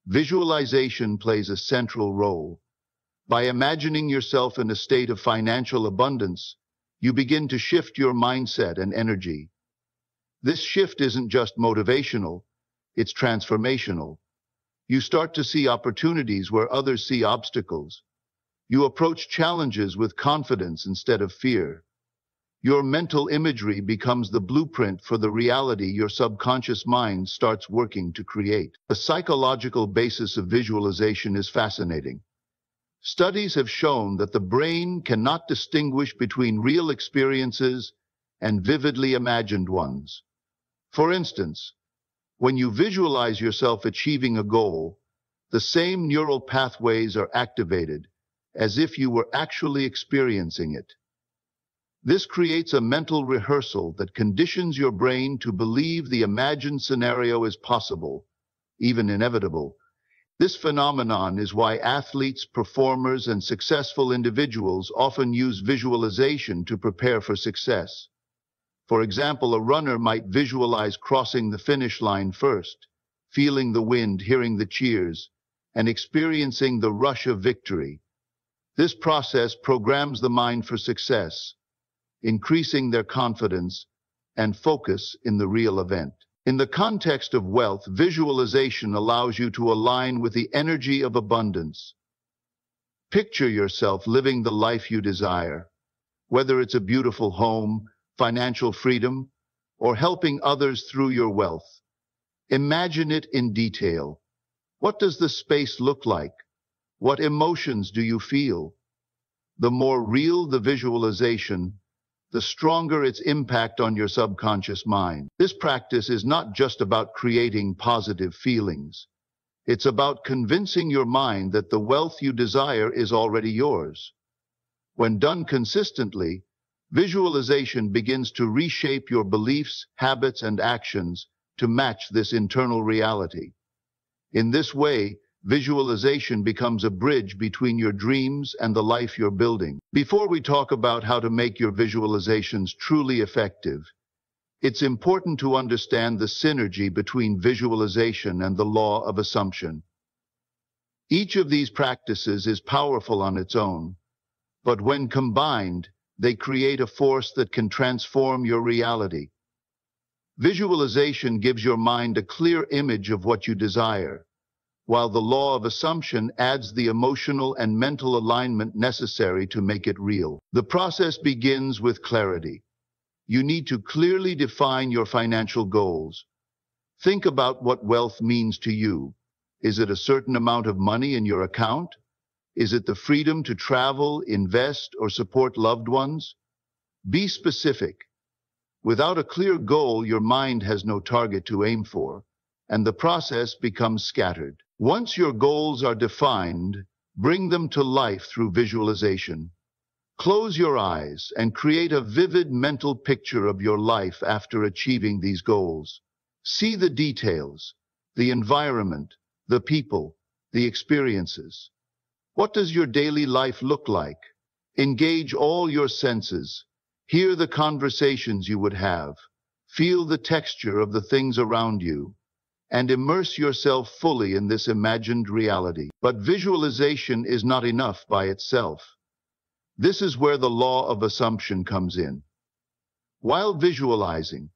visualization plays a central role. By imagining yourself in a state of financial abundance, you begin to shift your mindset and energy. This shift isn't just motivational, it's transformational. You start to see opportunities where others see obstacles. You approach challenges with confidence instead of fear. Your mental imagery becomes the blueprint for the reality your subconscious mind starts working to create. The psychological basis of visualization is fascinating. Studies have shown that the brain cannot distinguish between real experiences and vividly imagined ones. For instance, when you visualize yourself achieving a goal, the same neural pathways are activated as if you were actually experiencing it. This creates a mental rehearsal that conditions your brain to believe the imagined scenario is possible, even inevitable. This phenomenon is why athletes, performers, and successful individuals often use visualization to prepare for success. For example, a runner might visualize crossing the finish line first, feeling the wind, hearing the cheers, and experiencing the rush of victory. This process programs the mind for success, increasing their confidence and focus in the real event. In the context of wealth, visualization allows you to align with the energy of abundance. Picture yourself living the life you desire, whether it's a beautiful home, financial freedom, or helping others through your wealth. Imagine it in detail. What does the space look like? What emotions do you feel? The more real the visualization, the stronger its impact on your subconscious mind. This practice is not just about creating positive feelings. It's about convincing your mind that the wealth you desire is already yours. When done consistently, visualization begins to reshape your beliefs, habits, and actions to match this internal reality. In this way, visualization becomes a bridge between your dreams and the life you're building. Before we talk about how to make your visualizations truly effective, it's important to understand the synergy between visualization and the law of assumption. Each of these practices is powerful on its own, but when combined, they create a force that can transform your reality. Visualization gives your mind a clear image of what you desire, while the law of assumption adds the emotional and mental alignment necessary to make it real. The process begins with clarity. You need to clearly define your financial goals. Think about what wealth means to you. Is it a certain amount of money in your account? Is it the freedom to travel, invest, or support loved ones? Be specific. Without a clear goal, your mind has no target to aim for, and the process becomes scattered. Once your goals are defined, bring them to life through visualization. Close your eyes and create a vivid mental picture of your life after achieving these goals. See the details, the environment, the people, the experiences. What does your daily life look like? Engage all your senses. Hear the conversations you would have. Feel the texture of the things around you, and immerse yourself fully in this imagined reality. But visualization is not enough by itself. This is where the law of assumption comes in. While visualizing,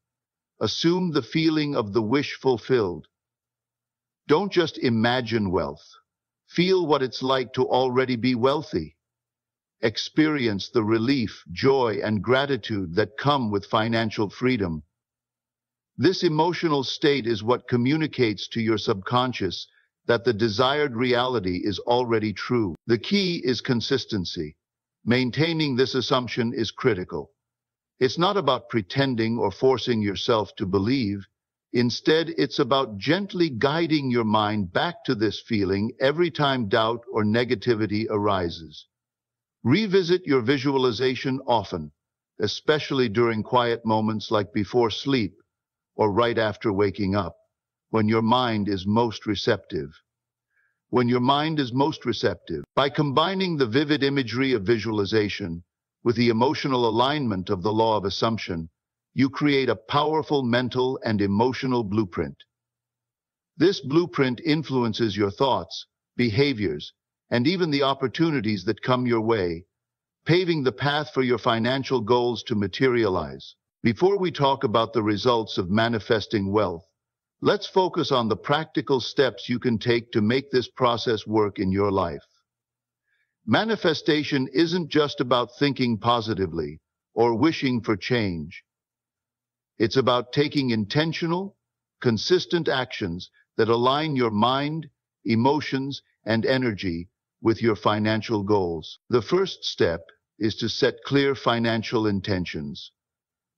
assume the feeling of the wish fulfilled. Don't just imagine wealth. Feel what it's like to already be wealthy. Experience the relief, joy, and gratitude that come with financial freedom. This emotional state is what communicates to your subconscious that the desired reality is already true. The key is consistency. Maintaining this assumption is critical. It's not about pretending or forcing yourself to believe. Instead, it's about gently guiding your mind back to this feeling every time doubt or negativity arises. Revisit your visualization often, especially during quiet moments like before sleep or right after waking up, when your mind is most receptive. By combining the vivid imagery of visualization with the emotional alignment of the law of assumption, you create a powerful mental and emotional blueprint. This blueprint influences your thoughts, behaviors, and even the opportunities that come your way, paving the path for your financial goals to materialize. Before we talk about the results of manifesting wealth, let's focus on the practical steps you can take to make this process work in your life. Manifestation isn't just about thinking positively or wishing for change. It's about taking intentional, consistent actions that align your mind, emotions, and energy with your financial goals. The first step is to set clear financial intentions.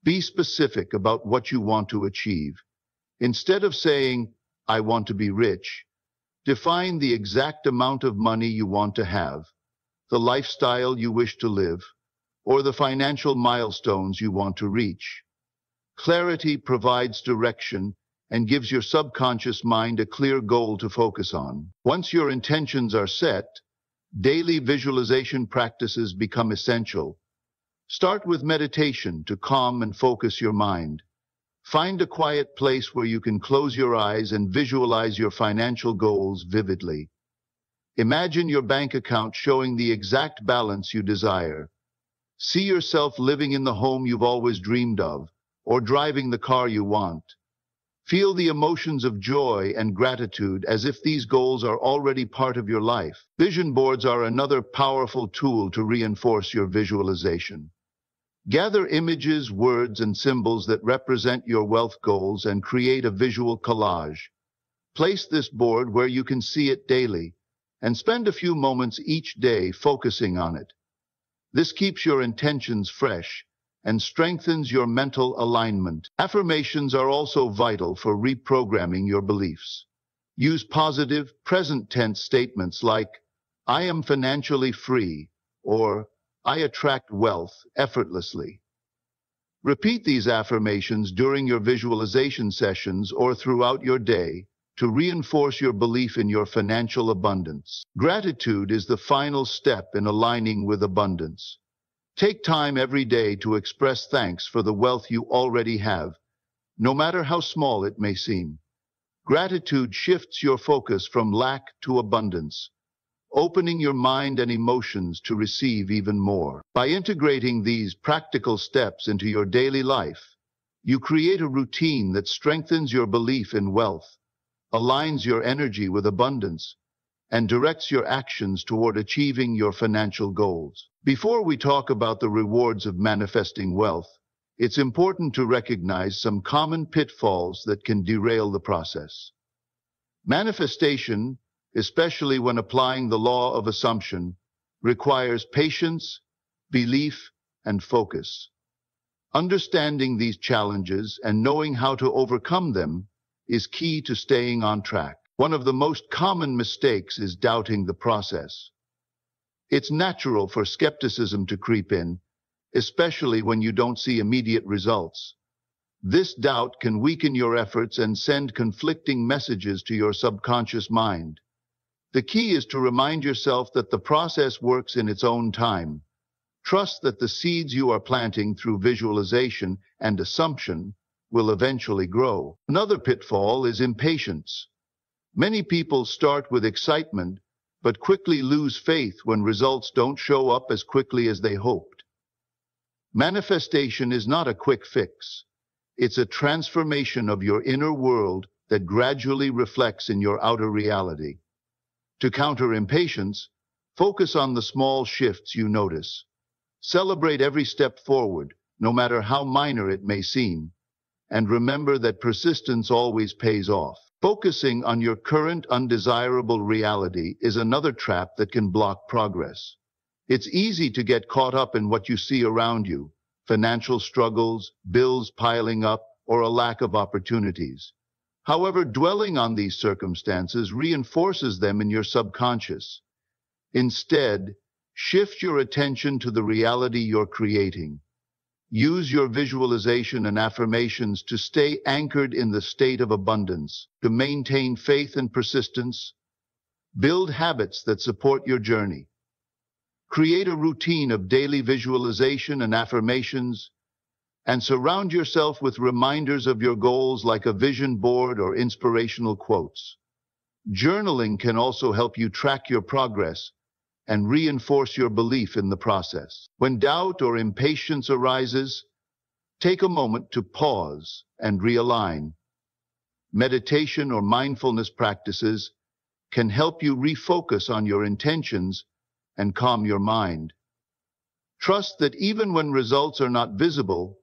Be specific about what you want to achieve. Instead of saying, "I want to be rich," define the exact amount of money you want to have, the lifestyle you wish to live, or the financial milestones you want to reach. Clarity provides direction and gives your subconscious mind a clear goal to focus on. Once your intentions are set, daily visualization practices become essential. Start with meditation to calm and focus your mind. Find a quiet place where you can close your eyes and visualize your financial goals vividly. Imagine your bank account showing the exact balance you desire. See yourself living in the home you've always dreamed of, or driving the car you want. Feel the emotions of joy and gratitude as if these goals are already part of your life. Vision boards are another powerful tool to reinforce your visualization. Gather images, words, and symbols that represent your wealth goals and create a visual collage. Place this board where you can see it daily, and spend a few moments each day focusing on it. This keeps your intentions fresh and strengthens your mental alignment. Affirmations are also vital for reprogramming your beliefs. Use positive, present tense statements like, "I am financially free," or "I attract wealth effortlessly." Repeat these affirmations during your visualization sessions or throughout your day to reinforce your belief in your financial abundance. Gratitude is the final step in aligning with abundance. Take time every day to express thanks for the wealth you already have, no matter how small it may seem. Gratitude shifts your focus from lack to abundance, opening your mind and emotions to receive even more. By integrating these practical steps into your daily life, you create a routine that strengthens your belief in wealth, aligns your energy with abundance, and directs your actions toward achieving your financial goals. Before we talk about the rewards of manifesting wealth, it's important to recognize some common pitfalls that can derail the process. Manifestation, especially when applying the law of assumption, requires patience, belief, and focus. Understanding these challenges and knowing how to overcome them is key to staying on track. One of the most common mistakes is doubting the process. It's natural for skepticism to creep in, especially when you don't see immediate results. This doubt can weaken your efforts and send conflicting messages to your subconscious mind. The key is to remind yourself that the process works in its own time. Trust that the seeds you are planting through visualization and assumption will eventually grow. Another pitfall is impatience. Many people start with excitement, but quickly lose faith when results don't show up as quickly as they hoped. Manifestation is not a quick fix. It's a transformation of your inner world that gradually reflects in your outer reality. To counter impatience, focus on the small shifts you notice. Celebrate every step forward, no matter how minor it may seem, and remember that persistence always pays off. Focusing on your current undesirable reality is another trap that can block progress. It's easy to get caught up in what you see around you, financial struggles, bills piling up, or a lack of opportunities. However, dwelling on these circumstances reinforces them in your subconscious. Instead, shift your attention to the reality you're creating. Use your visualization and affirmations to stay anchored in the state of abundance, to maintain faith and persistence. Build habits that support your journey. Create a routine of daily visualization and affirmations, and surround yourself with reminders of your goals like a vision board or inspirational quotes. Journaling can also help you track your progress and reinforce your belief in the process. When doubt or impatience arises, take a moment to pause and realign. Meditation or mindfulness practices can help you refocus on your intentions and calm your mind. Trust that even when results are not visible,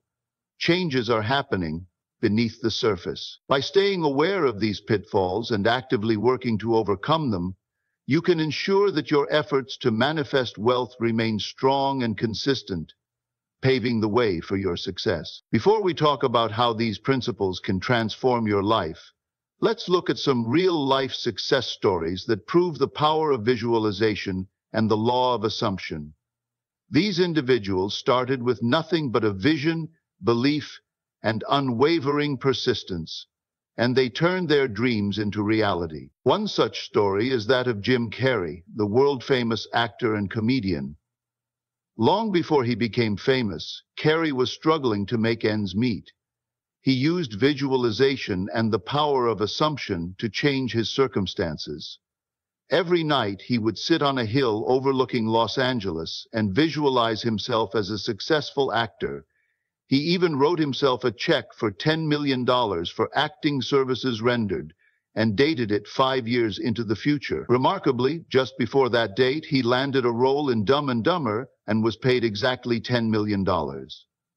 changes are happening beneath the surface. By staying aware of these pitfalls and actively working to overcome them, you can ensure that your efforts to manifest wealth remain strong and consistent, paving the way for your success. Before we talk about how these principles can transform your life, let's look at some real-life success stories that prove the power of visualization and the law of assumption. These individuals started with nothing but a vision, belief, and unwavering persistence, and they turned their dreams into reality. One such story is that of Jim Carrey, the world-famous actor and comedian. Long before he became famous, Carrey was struggling to make ends meet. He used visualization and the power of assumption to change his circumstances. Every night he would sit on a hill overlooking Los Angeles and visualize himself as a successful actor. He even wrote himself a check for $10 million for acting services rendered and dated it 5 years into the future. Remarkably, just before that date, he landed a role in Dumb and Dumber and was paid exactly $10 million.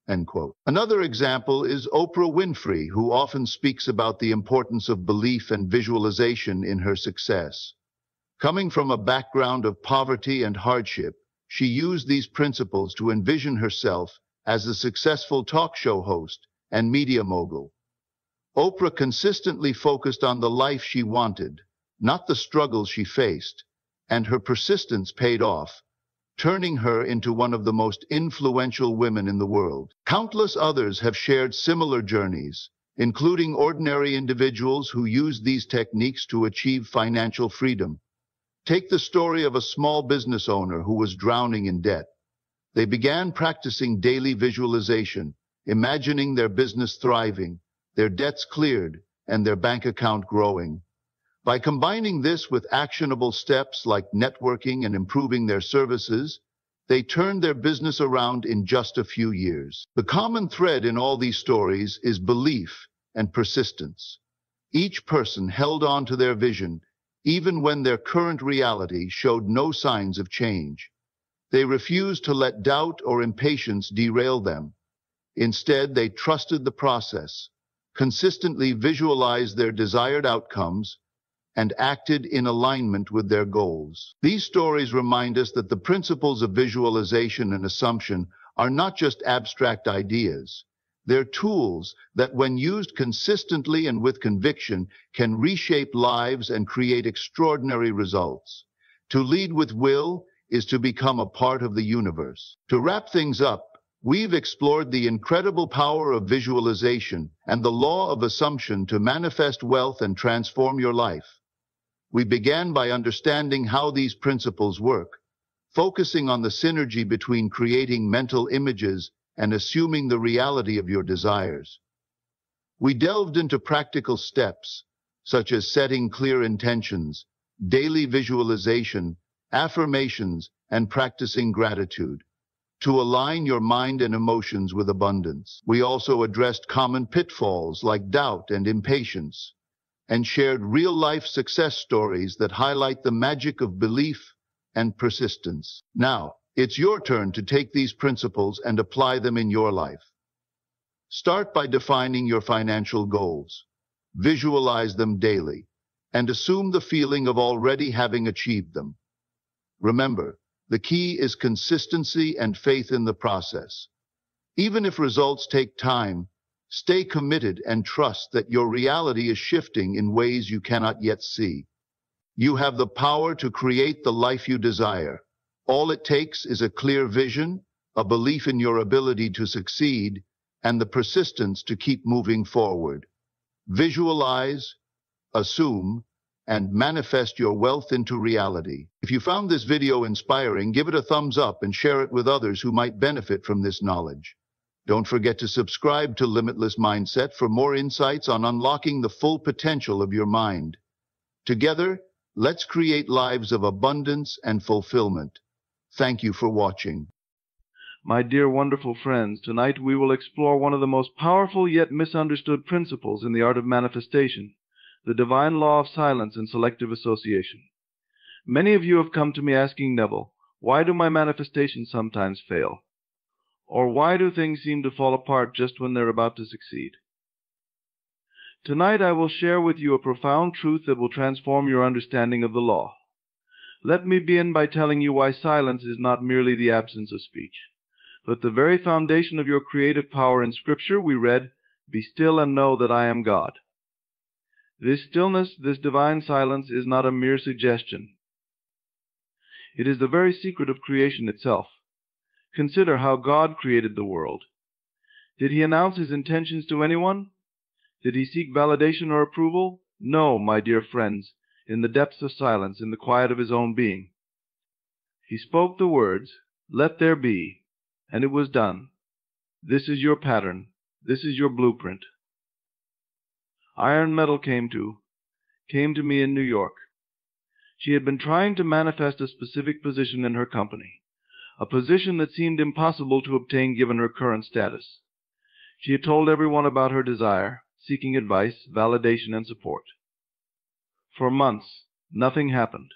End quote. Another example is Oprah Winfrey, who often speaks about the importance of belief and visualization in her success. Coming from a background of poverty and hardship, she used these principles to envision herself as a successful talk show host and media mogul. Oprah consistently focused on the life she wanted, not the struggles she faced, and her persistence paid off, turning her into one of the most influential women in the world. Countless others have shared similar journeys, including ordinary individuals who used these techniques to achieve financial freedom. Take the story of a small business owner who was drowning in debt. They began practicing daily visualization, imagining their business thriving, their debts cleared, and their bank account growing. By combining this with actionable steps like networking and improving their services, they turned their business around in just a few years. The common thread in all these stories is belief and persistence. Each person held on to their vision, even when their current reality showed no signs of change. They refused to let doubt or impatience derail them. Instead, they trusted the process, consistently visualized their desired outcomes, and acted in alignment with their goals. These stories remind us that the principles of visualization and assumption are not just abstract ideas. They're tools that, when used consistently and with conviction, can reshape lives and create extraordinary results. To lead with will is to become a part of the universe. To wrap things up, we've explored the incredible power of visualization and the law of assumption to manifest wealth and transform your life. We began by understanding how these principles work, focusing on the synergy between creating mental images and assuming the reality of your desires. We delved into practical steps, such as setting clear intentions, daily visualization, affirmations, and practicing gratitude, to align your mind and emotions with abundance. We also addressed common pitfalls like doubt and impatience, and shared real-life success stories that highlight the magic of belief and persistence. Now, it's your turn to take these principles and apply them in your life. Start by defining your financial goals. Visualize them daily, and assume the feeling of already having achieved them. Remember, the key is consistency and faith in the process. Even if results take time, stay committed and trust that your reality is shifting in ways you cannot yet see. You have the power to create the life you desire. All it takes is a clear vision, a belief in your ability to succeed, and the persistence to keep moving forward. Visualize, assume, and manifest your wealth into reality. If you found this video inspiring, give it a thumbs up and share it with others who might benefit from this knowledge. Don't forget to subscribe to Limitless Mindset for more insights on unlocking the full potential of your mind. Together, let's create lives of abundance and fulfillment. Thank you for watching. My dear wonderful friends, tonight we will explore one of the most powerful yet misunderstood principles in the art of manifestation, the divine law of silence and selective association. Many of you have come to me asking, Neville, why do my manifestations sometimes fail? Or why do things seem to fall apart just when they're about to succeed? Tonight I will share with you a profound truth that will transform your understanding of the law. Let me begin by telling you why silence is not merely the absence of speech, but the very foundation of your creative power. In Scripture we read, "Be still and know that I am God." This stillness, this divine silence, is not a mere suggestion. It is the very secret of creation itself. Consider how God created the world. Did He announce His intentions to anyone? Did He seek validation or approval? No, my dear friends, in the depths of silence, in the quiet of His own being. He spoke the words, "Let there be," and it was done. This is your pattern. This is your blueprint. Iron Metal came to me in New York. She had been trying to manifest a specific position in her company, a position that seemed impossible to obtain given her current status. She had told everyone about her desire, seeking advice, validation, and support. For months, nothing happened.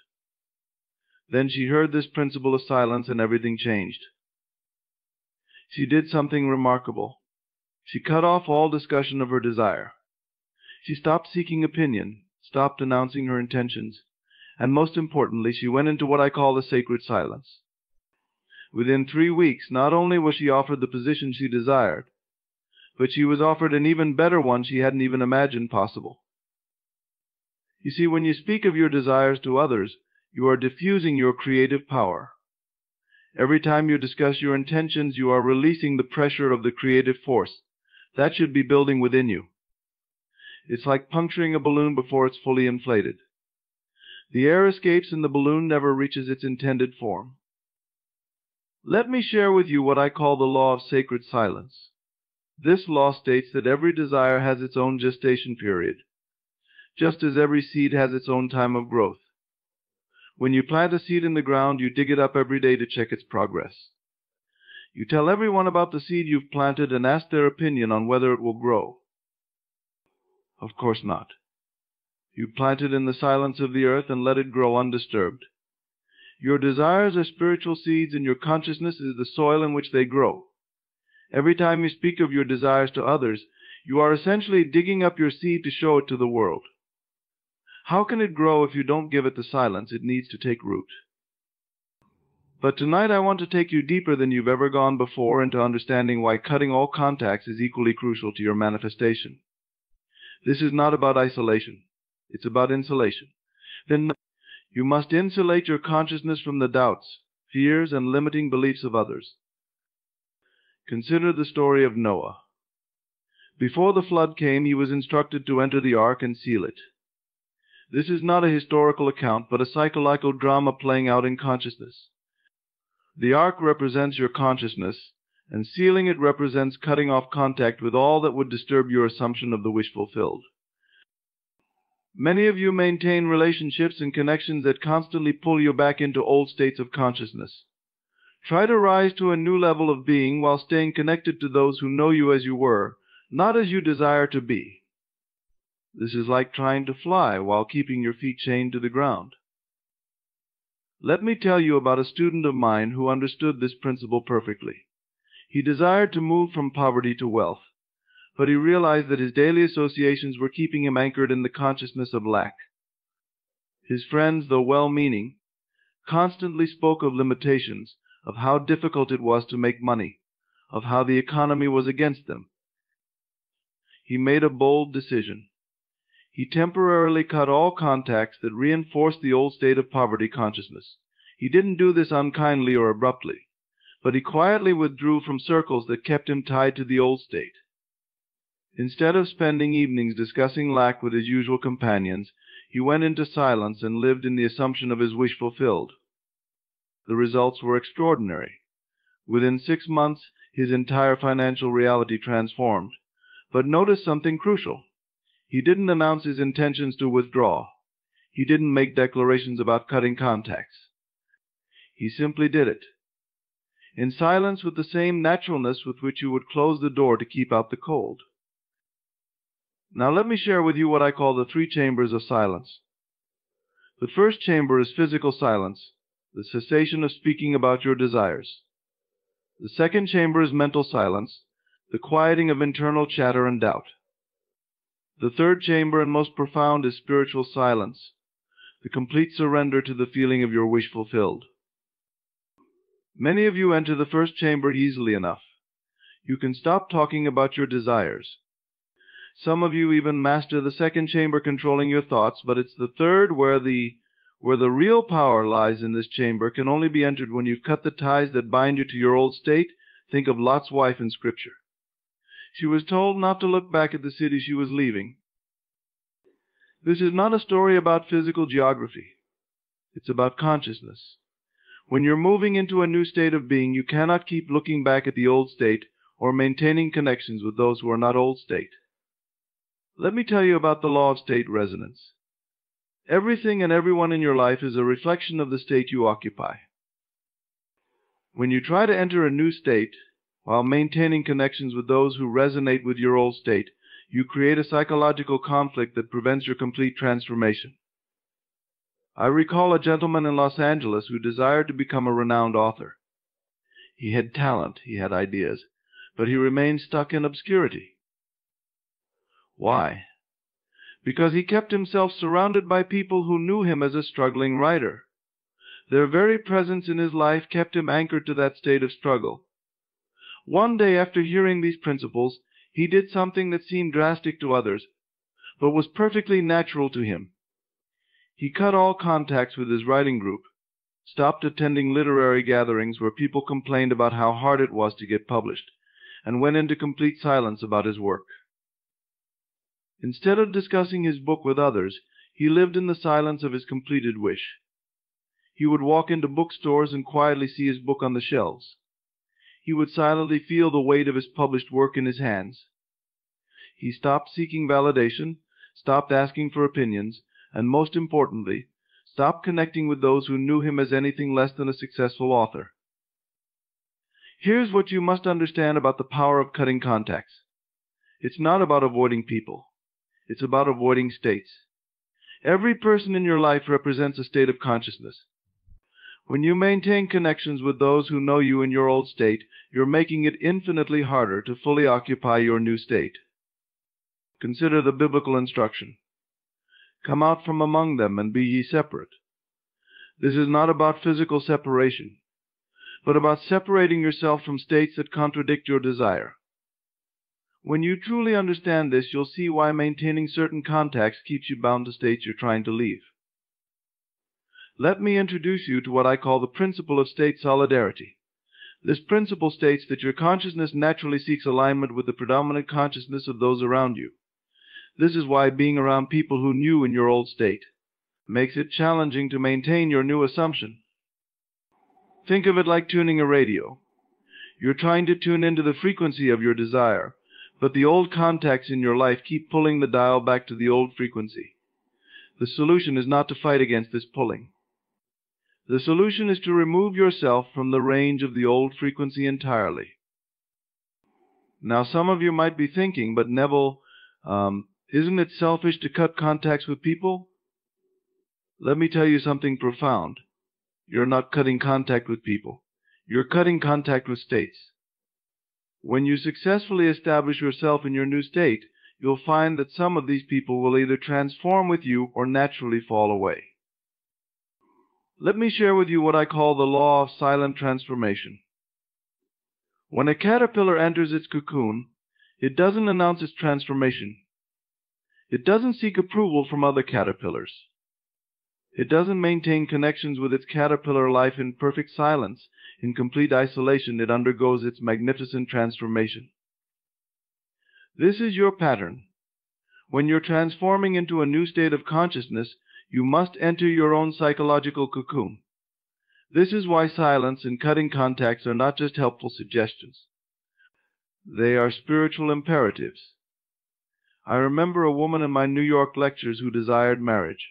Then she heard this principle of silence and everything changed. She did something remarkable. She cut off all discussion of her desire. She stopped seeking opinion, stopped announcing her intentions, and most importantly, she went into what I call the sacred silence. Within 3 weeks, not only was she offered the position she desired, but she was offered an even better one she hadn't even imagined possible. You see, when you speak of your desires to others, you are diffusing your creative power. Every time you discuss your intentions, you are releasing the pressure of the creative force. That should be building within you. It's like puncturing a balloon before it's fully inflated. The air escapes and the balloon never reaches its intended form. Let me share with you what I call the law of sacred silence. This law states that every desire has its own gestation period, just as every seed has its own time of growth. When you plant a seed in the ground, you dig it up every day to check its progress. You tell everyone about the seed you've planted and ask their opinion on whether it will grow. Of course not. You plant it in the silence of the earth and let it grow undisturbed. Your desires are spiritual seeds, and your consciousness is the soil in which they grow. Every time you speak of your desires to others, you are essentially digging up your seed to show it to the world. How can it grow if you don't give it the silence it needs to take root? But tonight I want to take you deeper than you've ever gone before into understanding why cutting all contacts is equally crucial to your manifestation. This is not about isolation. It's about insulation. Then you must insulate your consciousness from the doubts, fears, and limiting beliefs of others. Consider the story of Noah. Before the flood came, he was instructed to enter the ark and seal it. This is not a historical account, but a psychological drama playing out in consciousness. The ark represents your consciousness, and sealing it represents cutting off contact with all that would disturb your assumption of the wish fulfilled. Many of you maintain relationships and connections that constantly pull you back into old states of consciousness. Try to rise to a new level of being while staying connected to those who know you as you were, not as you desire to be. This is like trying to fly while keeping your feet chained to the ground. Let me tell you about a student of mine who understood this principle perfectly. He desired to move from poverty to wealth, but he realized that his daily associations were keeping him anchored in the consciousness of lack. His friends, though well-meaning, constantly spoke of limitations, of how difficult it was to make money, of how the economy was against them. He made a bold decision. He temporarily cut all contacts that reinforced the old state of poverty consciousness. He didn't do this unkindly or abruptly, but he quietly withdrew from circles that kept him tied to the old state. Instead of spending evenings discussing lack with his usual companions, he went into silence and lived in the assumption of his wish fulfilled. The results were extraordinary. Within 6 months, his entire financial reality transformed. But notice something crucial. He didn't announce his intentions to withdraw. He didn't make declarations about cutting contacts. He simply did it, in silence, with the same naturalness with which you would close the door to keep out the cold. Now let me share with you what I call the 3 chambers of silence. The first chamber is physical silence, the cessation of speaking about your desires. The second chamber is mental silence, the quieting of internal chatter and doubt. The third chamber and most profound is spiritual silence, the complete surrender to the feeling of your wish fulfilled. Many of you enter the first chamber easily enough. You can stop talking about your desires. Some of you even master the second chamber controlling your thoughts, but it's the third where the real power lies. In this chamber can only be entered when you've cut the ties that bind you to your old state. Think of Lot's wife in Scripture. She was told not to look back at the city she was leaving. This is not a story about physical geography. It's about consciousness. When you're moving into a new state of being, you cannot keep looking back at the old state or maintaining connections with those who are not old state. Let me tell you about the law of state resonance. Everything and everyone in your life is a reflection of the state you occupy. When you try to enter a new state while maintaining connections with those who resonate with your old state, you create a psychological conflict that prevents your complete transformation. I recall a gentleman in Los Angeles who desired to become a renowned author. He had talent, he had ideas, but he remained stuck in obscurity. Why? Because he kept himself surrounded by people who knew him as a struggling writer. Their very presence in his life kept him anchored to that state of struggle. One day, after hearing these principles, he did something that seemed drastic to others, but was perfectly natural to him. He cut all contacts with his writing group, stopped attending literary gatherings where people complained about how hard it was to get published, and went into complete silence about his work. Instead of discussing his book with others, he lived in the silence of his completed wish. He would walk into bookstores and quietly see his book on the shelves. He would silently feel the weight of his published work in his hands. He stopped seeking validation, stopped asking for opinions, and most importantly, stopped connecting with those who knew him as anything less than a successful author. Here's what you must understand about the power of cutting contacts. It's not about avoiding people. It's about avoiding states. Every person in your life represents a state of consciousness. When you maintain connections with those who know you in your old state, you're making it infinitely harder to fully occupy your new state. Consider the biblical instruction. Come out from among them and be ye separate. This is not about physical separation, but about separating yourself from states that contradict your desire. When you truly understand this, you'll see why maintaining certain contacts keeps you bound to states you're trying to leave. Let me introduce you to what I call the principle of state solidarity. This principle states that your consciousness naturally seeks alignment with the predominant consciousness of those around you. This is why being around people who knew in your old state makes it challenging to maintain your new assumption. Think of it like tuning a radio. You're trying to tune into the frequency of your desire, but the old contacts in your life keep pulling the dial back to the old frequency. The solution is not to fight against this pulling. The solution is to remove yourself from the range of the old frequency entirely. Now, some of you might be thinking, but Neville, isn't it selfish to cut contacts with people? Let me tell you something profound. You're not cutting contact with people. You're cutting contact with states. When you successfully establish yourself in your new state, you'll find that some of these people will either transform with you or naturally fall away. Let me share with you what I call the law of silent transformation. When a caterpillar enters its cocoon, it doesn't announce its transformation. It doesn't seek approval from other caterpillars. It doesn't maintain connections with its caterpillar life in perfect silence. In complete isolation, it undergoes its magnificent transformation. This is your pattern. When you're transforming into a new state of consciousness, you must enter your own psychological cocoon. This is why silence and cutting contacts are not just helpful suggestions. They are spiritual imperatives. I remember a woman in my New York lectures who desired marriage.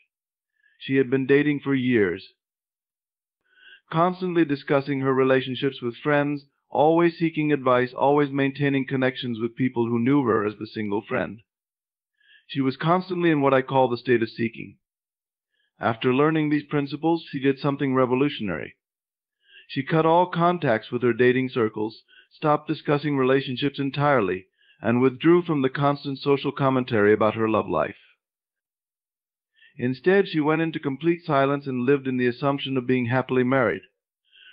She had been dating for years, constantly discussing her relationships with friends, always seeking advice, always maintaining connections with people who knew her as the single friend. She was constantly in what I call the state of seeking. After learning these principles, she did something revolutionary. She cut all contacts with her dating circles, stopped discussing relationships entirely, and withdrew from the constant social commentary about her love life. Instead, she went into complete silence and lived in the assumption of being happily married.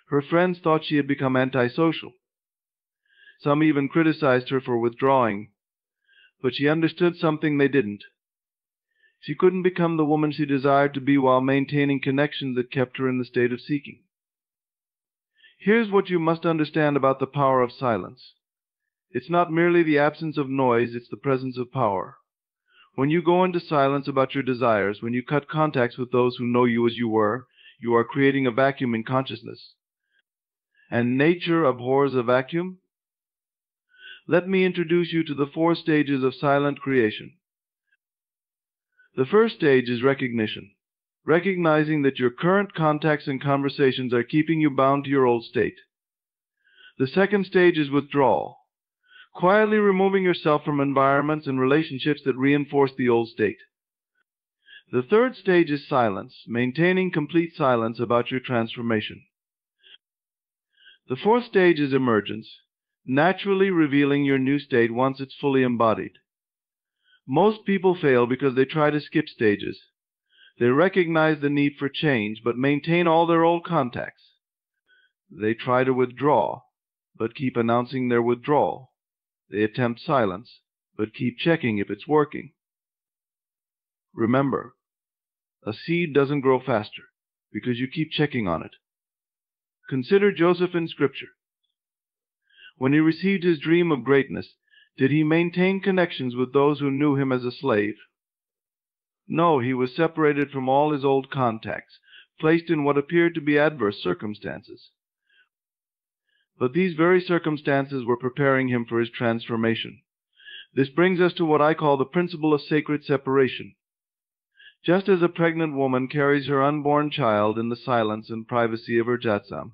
Her friends thought she had become antisocial. Some even criticized her for withdrawing, but she understood something they didn't. She couldn't become the woman she desired to be while maintaining connections that kept her in the state of seeking. Here's what you must understand about the power of silence. It's not merely the absence of noise, it's the presence of power. When you go into silence about your desires, when you cut contacts with those who know you as you are creating a vacuum in consciousness. And nature abhors a vacuum? Let me introduce you to the 4 stages of silent creation. The first stage is recognition, recognizing that your current contacts and conversations are keeping you bound to your old state. The second stage is withdrawal, quietly removing yourself from environments and relationships that reinforce the old state. The third stage is silence, maintaining complete silence about your transformation. The fourth stage is emergence, naturally revealing your new state once it's fully embodied. Most people fail because they try to skip stages. They recognize the need for change, but maintain all their old contacts. They try to withdraw, but keep announcing their withdrawal. They attempt silence, but keep checking if it's working. Remember, a seed doesn't grow faster because you keep checking on it. Consider Joseph in Scripture. When he received his dream of greatness, did he maintain connections with those who knew him as a slave? No, he was separated from all his old contacts, placed in what appeared to be adverse circumstances. But these very circumstances were preparing him for his transformation. This brings us to what I call the principle of sacred separation. Just as a pregnant woman carries her unborn child in the silence and privacy of her jatsam,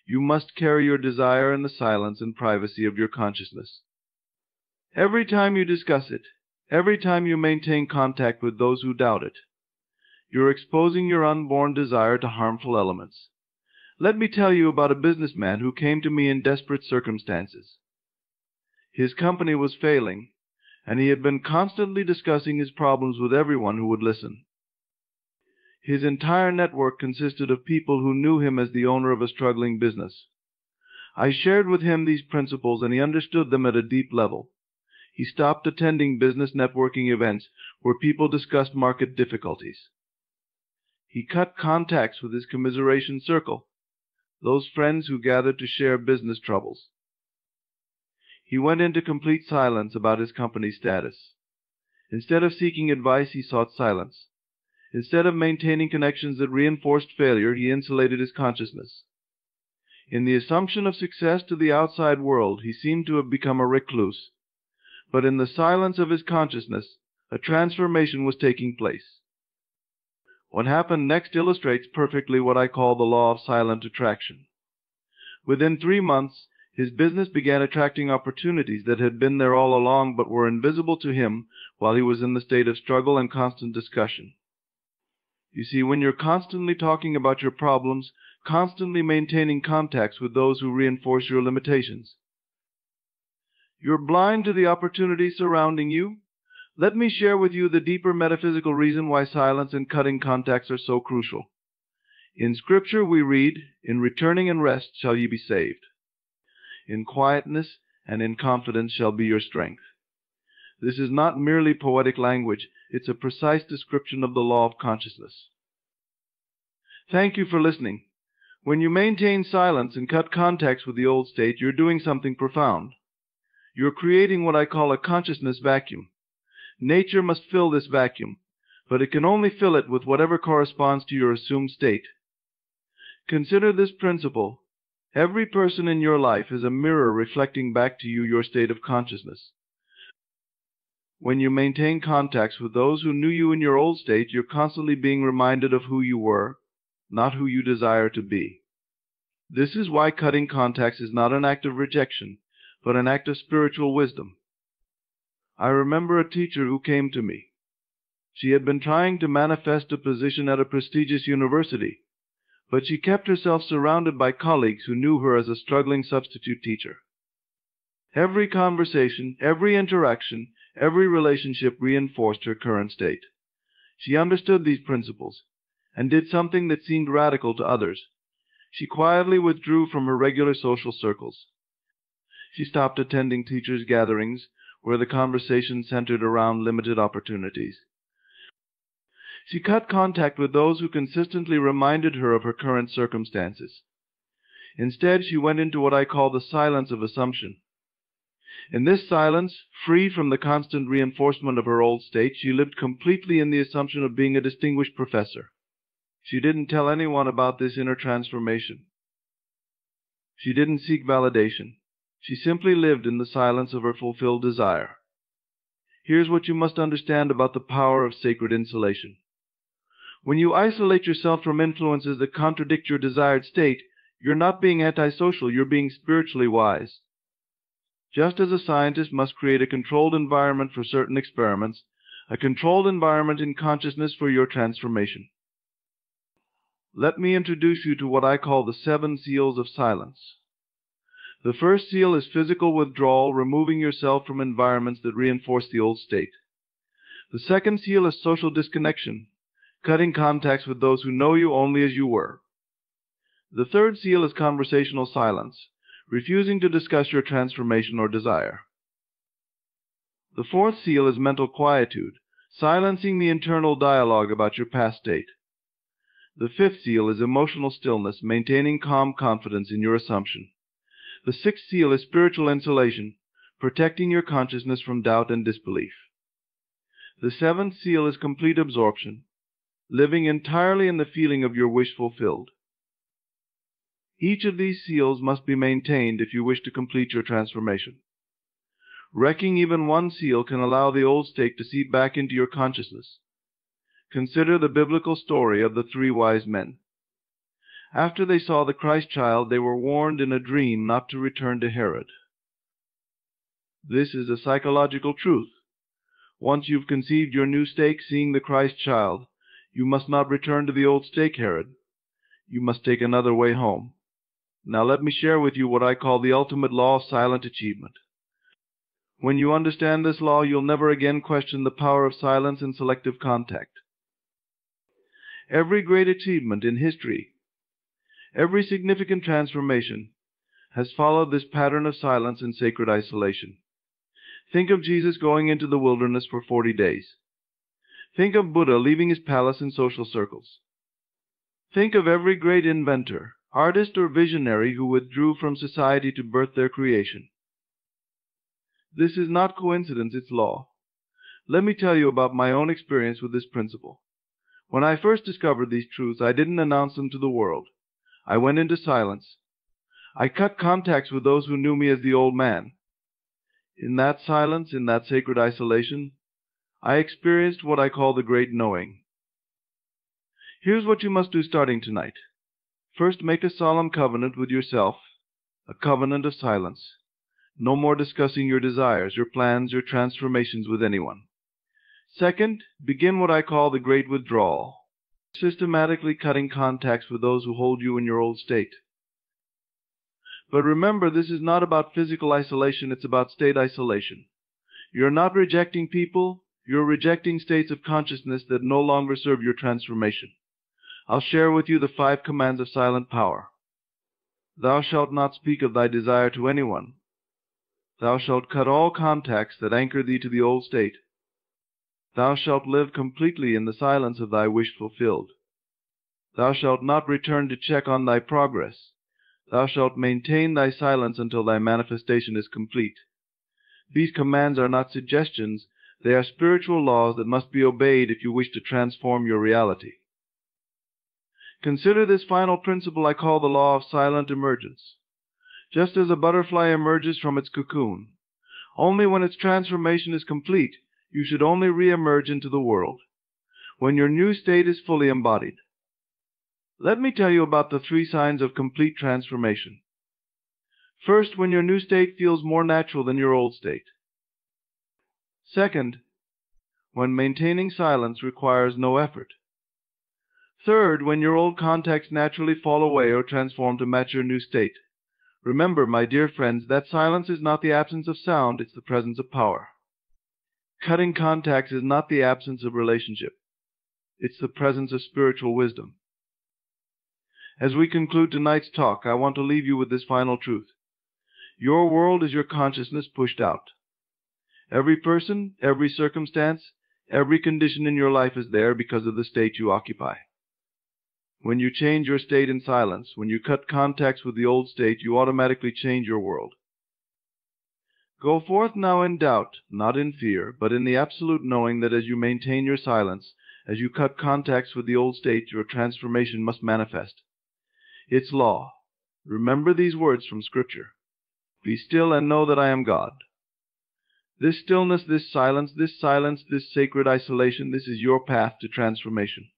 you must carry your desire in the silence and privacy of your consciousness. Every time you discuss it, every time you maintain contact with those who doubt it, you're exposing your unborn desire to harmful elements. Let me tell you about a businessman who came to me in desperate circumstances. His company was failing, and he had been constantly discussing his problems with everyone who would listen. His entire network consisted of people who knew him as the owner of a struggling business. I shared with him these principles, and he understood them at a deep level. He stopped attending business networking events where people discussed market difficulties. He cut contacts with his commiseration circle, those friends who gathered to share business troubles. He went into complete silence about his company's status. Instead of seeking advice, he sought silence. Instead of maintaining connections that reinforced failure, he insulated his consciousness. In the assumption of success to the outside world, he seemed to have become a recluse. But in the silence of his consciousness, a transformation was taking place. What happened next illustrates perfectly what I call the law of silent attraction. Within 3 months, his business began attracting opportunities that had been there all along but were invisible to him while he was in the state of struggle and constant discussion. You see, when you're constantly talking about your problems, constantly maintaining contacts with those who reinforce your limitations, you're blind to the opportunities surrounding you. Let me share with you the deeper metaphysical reason why silence and cutting contacts are so crucial. In Scripture we read, "In returning and rest shall ye be saved. In quietness and in confidence shall be your strength." This is not merely poetic language, it's a precise description of the law of consciousness. Thank you for listening. When you maintain silence and cut contacts with the old state, you're doing something profound. You're creating what I call a consciousness vacuum. Nature must fill this vacuum, but it can only fill it with whatever corresponds to your assumed state. Consider this principle. Every person in your life is a mirror reflecting back to you your state of consciousness. When you maintain contacts with those who knew you in your old state, you're constantly being reminded of who you were, not who you desire to be. This is why cutting contacts is not an act of rejection, but an act of spiritual wisdom. I remember a teacher who came to me. She had been trying to manifest a position at a prestigious university, but she kept herself surrounded by colleagues who knew her as a struggling substitute teacher. Every conversation, every interaction, every relationship reinforced her current state. She understood these principles and did something that seemed radical to others. She quietly withdrew from her regular social circles. She stopped attending teachers' gatherings where the conversation centered around limited opportunities. She cut contact with those who consistently reminded her of her current circumstances. Instead, she went into what I call the silence of assumption. In this silence, free from the constant reinforcement of her old state, she lived completely in the assumption of being a distinguished professor. She didn't tell anyone about this inner transformation. She didn't seek validation. She simply lived in the silence of her fulfilled desire. Here's what you must understand about the power of sacred insulation. When you isolate yourself from influences that contradict your desired state, you're not being antisocial, you're being spiritually wise. Just as a scientist must create a controlled environment for certain experiments, a controlled environment in consciousness for your transformation. Let me introduce you to what I call the 7 seals of silence. The first seal is physical withdrawal, removing yourself from environments that reinforce the old state. The second seal is social disconnection, cutting contacts with those who know you only as you were. The third seal is conversational silence, refusing to discuss your transformation or desire. The fourth seal is mental quietude, silencing the internal dialogue about your past state. The fifth seal is emotional stillness, maintaining calm confidence in your assumption. The sixth seal is spiritual insulation, protecting your consciousness from doubt and disbelief. The seventh seal is complete absorption, living entirely in the feeling of your wish fulfilled. Each of these seals must be maintained if you wish to complete your transformation. Wrecking even one seal can allow the old state to seep back into your consciousness. Consider the biblical story of the 3 wise men. After they saw the Christ child, they were warned in a dream not to return to Herod. This is a psychological truth. Once you've conceived your new state, seeing the Christ child, you must not return to the old state, Herod. You must take another way home. Now let me share with you what I call the ultimate law of silent achievement. When you understand this law, you'll never again question the power of silence and selective contact. Every great achievement in history, every significant transformation, has followed this pattern of silence and sacred isolation. Think of Jesus going into the wilderness for 40 days. Think of Buddha leaving his palace in social circles. Think of every great inventor, artist, or visionary who withdrew from society to birth their creation. This is not coincidence, it's law. Let me tell you about my own experience with this principle. When I first discovered these truths, I didn't announce them to the world. I went into silence. I cut contacts with those who knew me as the old man. In that silence, in that sacred isolation, I experienced what I call the great knowing. Here's what you must do starting tonight. First, make a solemn covenant with yourself, a covenant of silence. No more discussing your desires, your plans, your transformations with anyone. Second, begin what I call the great withdrawal, systematically cutting contacts with those who hold you in your old state. But remember, this is not about physical isolation, it's about state isolation. You're not rejecting people, you're rejecting states of consciousness that no longer serve your transformation. I'll share with you the 5 commands of silent power. Thou shalt not speak of thy desire to anyone. Thou shalt cut all contacts that anchor thee to the old state. Thou shalt live completely in the silence of thy wish fulfilled. Thou shalt not return to check on thy progress. Thou shalt maintain thy silence until thy manifestation is complete. These commands are not suggestions, they are spiritual laws that must be obeyed if you wish to transform your reality. Consider this final principle I call the law of silent emergence. Just as a butterfly emerges from its cocoon, only when its transformation is complete, you should only re-emerge into the world, when your new state is fully embodied. Let me tell you about the 3 signs of complete transformation. First, when your new state feels more natural than your old state. Second, when maintaining silence requires no effort. Third, when your old contacts naturally fall away or transform to match your new state. Remember, my dear friends, that silence is not the absence of sound, it's the presence of power. Cutting contacts is not the absence of relationship. It's the presence of spiritual wisdom. As we conclude tonight's talk, I want to leave you with this final truth. Your world is your consciousness pushed out. Every person, every circumstance, every condition in your life is there because of the state you occupy. When you change your state in silence, when you cut contacts with the old state, you automatically change your world. Go forth now in doubt, not in fear, but in the absolute knowing that as you maintain your silence, as you cut contacts with the old state, your transformation must manifest. It's law. Remember these words from Scripture. Be still and know that I am God. This stillness, this silence, this sacred isolation, this is your path to transformation.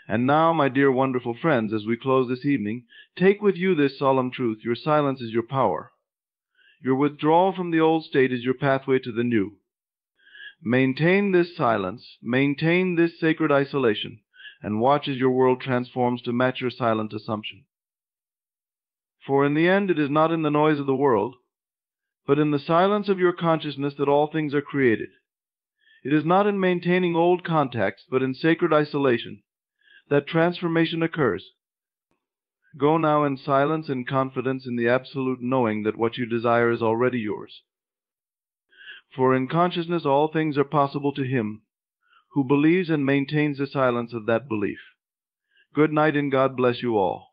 And now, my dear wonderful friends, as we close this evening, take with you this solemn truth. Your silence is your power. Your withdrawal from the old state is your pathway to the new. Maintain this silence, maintain this sacred isolation, and watch as your world transforms to match your silent assumption. For in the end, it is not in the noise of the world, but in the silence of your consciousness that all things are created. It is not in maintaining old contacts, but in sacred isolation, that transformation occurs. Go now in silence and confidence in the absolute knowing that what you desire is already yours. For in consciousness all things are possible to him who believes and maintains the silence of that belief. Good night and God bless you all.